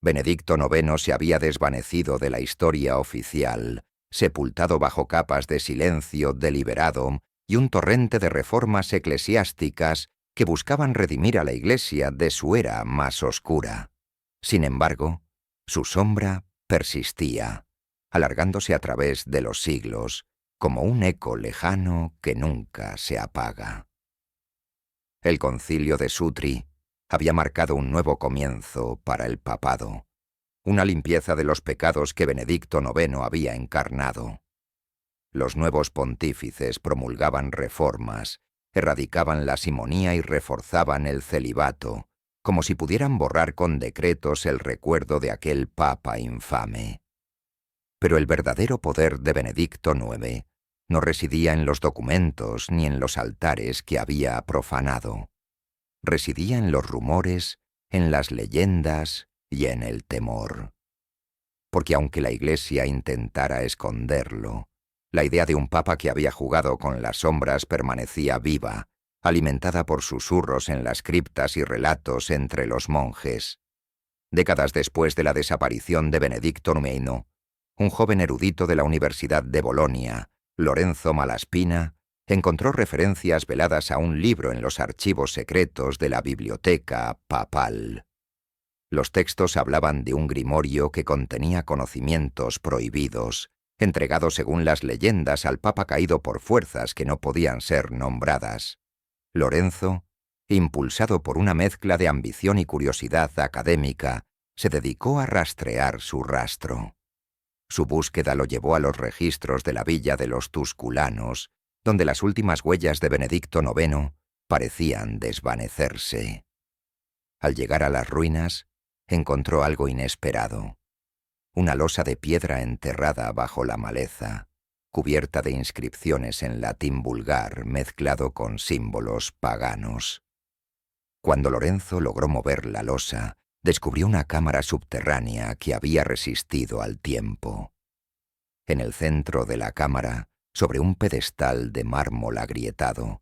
Benedicto IX se había desvanecido de la historia oficial, sepultado bajo capas de silencio deliberado y un torrente de reformas eclesiásticas que buscaban redimir a la Iglesia de su era más oscura. Sin embargo, su sombra persistía, alargándose a través de los siglos, como un eco lejano que nunca se apaga. El concilio de Sutri había marcado un nuevo comienzo para el papado, una limpieza de los pecados que Benedicto IX había encarnado. Los nuevos pontífices promulgaban reformas, erradicaban la simonía y reforzaban el celibato, como si pudieran borrar con decretos el recuerdo de aquel papa infame. Pero el verdadero poder de Benedicto IX no residía en los documentos ni en los altares que había profanado. Residía en los rumores, en las leyendas y en el temor. Porque aunque la Iglesia intentara esconderlo, la idea de un papa que había jugado con las sombras permanecía viva, alimentada por susurros en las criptas y relatos entre los monjes. Décadas después de la desaparición de Benedicto IX, un joven erudito de la Universidad de Bolonia, Lorenzo Malaspina, encontró referencias veladas a un libro en los archivos secretos de la biblioteca papal. Los textos hablaban de un grimorio que contenía conocimientos prohibidos, entregados según las leyendas al papa caído por fuerzas que no podían ser nombradas. Lorenzo, impulsado por una mezcla de ambición y curiosidad académica, se dedicó a rastrear su rastro. Su búsqueda lo llevó a los registros de la villa de los Tusculanos, donde las últimas huellas de Benedicto IX parecían desvanecerse. Al llegar a las ruinas, encontró algo inesperado. Una losa de piedra enterrada bajo la maleza, cubierta de inscripciones en latín vulgar mezclado con símbolos paganos. Cuando Lorenzo logró mover la losa, descubrió una cámara subterránea que había resistido al tiempo. En el centro de la cámara, sobre un pedestal de mármol agrietado,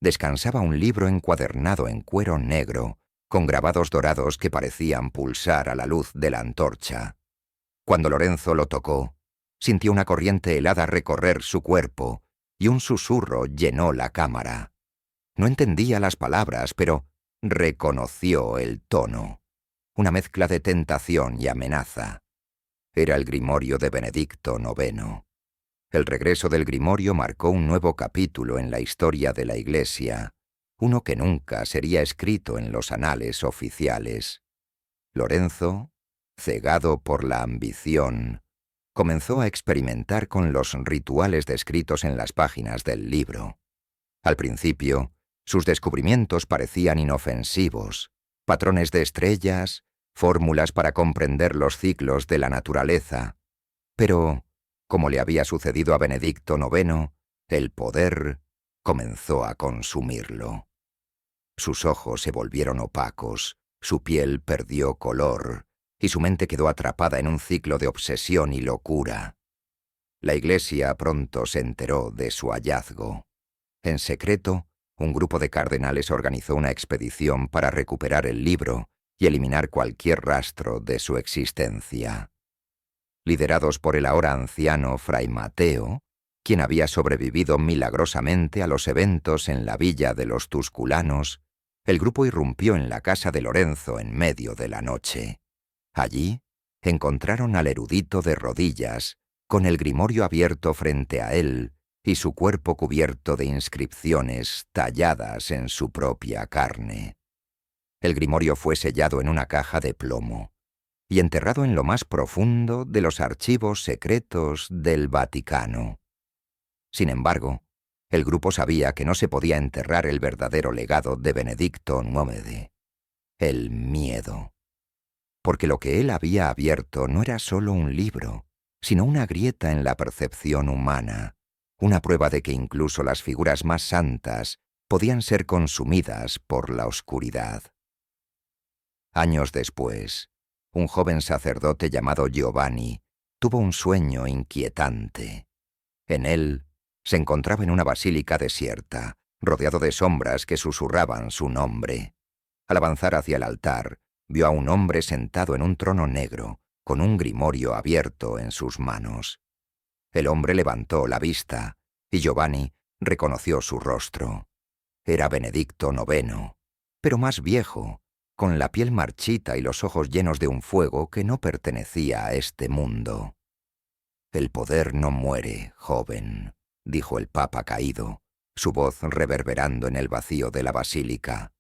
descansaba un libro encuadernado en cuero negro, con grabados dorados que parecían pulsar a la luz de la antorcha. Cuando Lorenzo lo tocó, sintió una corriente helada recorrer su cuerpo, y un susurro llenó la cámara. No entendía las palabras, pero reconoció el tono, una mezcla de tentación y amenaza. Era el grimorio de Benedicto IX. El regreso del grimorio marcó un nuevo capítulo en la historia de la Iglesia, uno que nunca sería escrito en los anales oficiales. Lorenzo, cegado por la ambición, comenzó a experimentar con los rituales descritos en las páginas del libro. Al principio, sus descubrimientos parecían inofensivos, patrones de estrellas, fórmulas para comprender los ciclos de la naturaleza. Pero, como le había sucedido a Benedicto IX, el poder comenzó a consumirlo. Sus ojos se volvieron opacos, su piel perdió color, y su mente quedó atrapada en un ciclo de obsesión y locura. La Iglesia pronto se enteró de su hallazgo. En secreto, un grupo de cardenales organizó una expedición para recuperar el libro y eliminar cualquier rastro de su existencia. Liderados por el ahora anciano Fray Mateo, quien había sobrevivido milagrosamente a los eventos en la villa de los Tusculanos, el grupo irrumpió en la casa de Lorenzo en medio de la noche. Allí encontraron al erudito de rodillas, con el grimorio abierto frente a él y su cuerpo cubierto de inscripciones talladas en su propia carne. El grimorio fue sellado en una caja de plomo y enterrado en lo más profundo de los archivos secretos del Vaticano. Sin embargo, el grupo sabía que no se podía enterrar el verdadero legado de Benedicto IX, el miedo. Porque lo que él había abierto no era solo un libro, sino una grieta en la percepción humana, una prueba de que incluso las figuras más santas podían ser consumidas por la oscuridad. Años después, un joven sacerdote llamado Giovanni tuvo un sueño inquietante. En él se encontraba en una basílica desierta, rodeado de sombras que susurraban su nombre. Al avanzar hacia el altar, vio a un hombre sentado en un trono negro, con un grimorio abierto en sus manos. El hombre levantó la vista, y Giovanni reconoció su rostro. Era Benedicto IX, pero más viejo, con la piel marchita y los ojos llenos de un fuego que no pertenecía a este mundo. «El poder no muere, joven», dijo el Papa caído, su voz reverberando en el vacío de la basílica.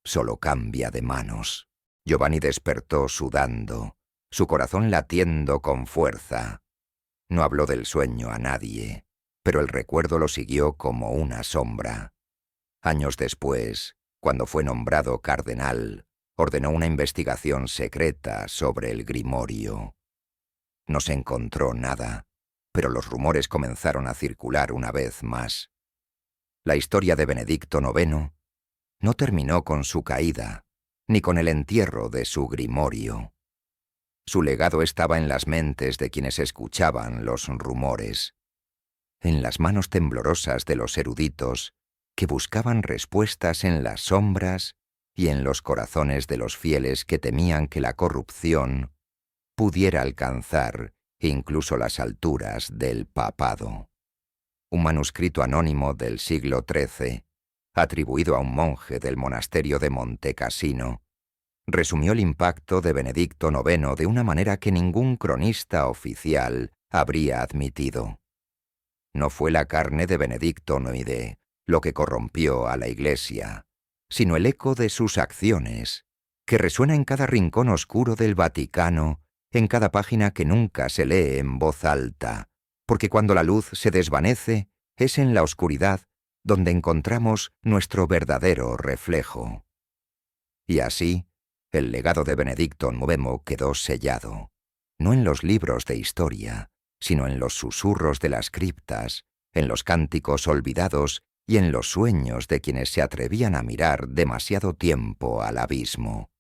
«Solo cambia de manos». Giovanni despertó sudando, su corazón latiendo con fuerza. No habló del sueño a nadie, pero el recuerdo lo siguió como una sombra. Años después, cuando fue nombrado cardenal, ordenó una investigación secreta sobre el grimorio. No se encontró nada, pero los rumores comenzaron a circular una vez más. La historia de Benedicto IX no terminó con su caída, ni con el entierro de su grimorio. Su legado estaba en las mentes de quienes escuchaban los rumores, en las manos temblorosas de los eruditos que buscaban respuestas en las sombras y en los corazones de los fieles que temían que la corrupción pudiera alcanzar incluso las alturas del papado. Un manuscrito anónimo del siglo XIII, atribuido a un monje del monasterio de Monte Cassino, resumió el impacto de Benedicto IX de una manera que ningún cronista oficial habría admitido. No fue la carne de Benedicto IX lo que corrompió a la Iglesia, sino el eco de sus acciones, que resuena en cada rincón oscuro del Vaticano, en cada página que nunca se lee en voz alta, porque cuando la luz se desvanece, es en la oscuridad donde encontramos nuestro verdadero reflejo. Y así, el legado de Benedicto IX quedó sellado, no en los libros de historia, sino en los susurros de las criptas, en los cánticos olvidados y en los sueños de quienes se atrevían a mirar demasiado tiempo al abismo.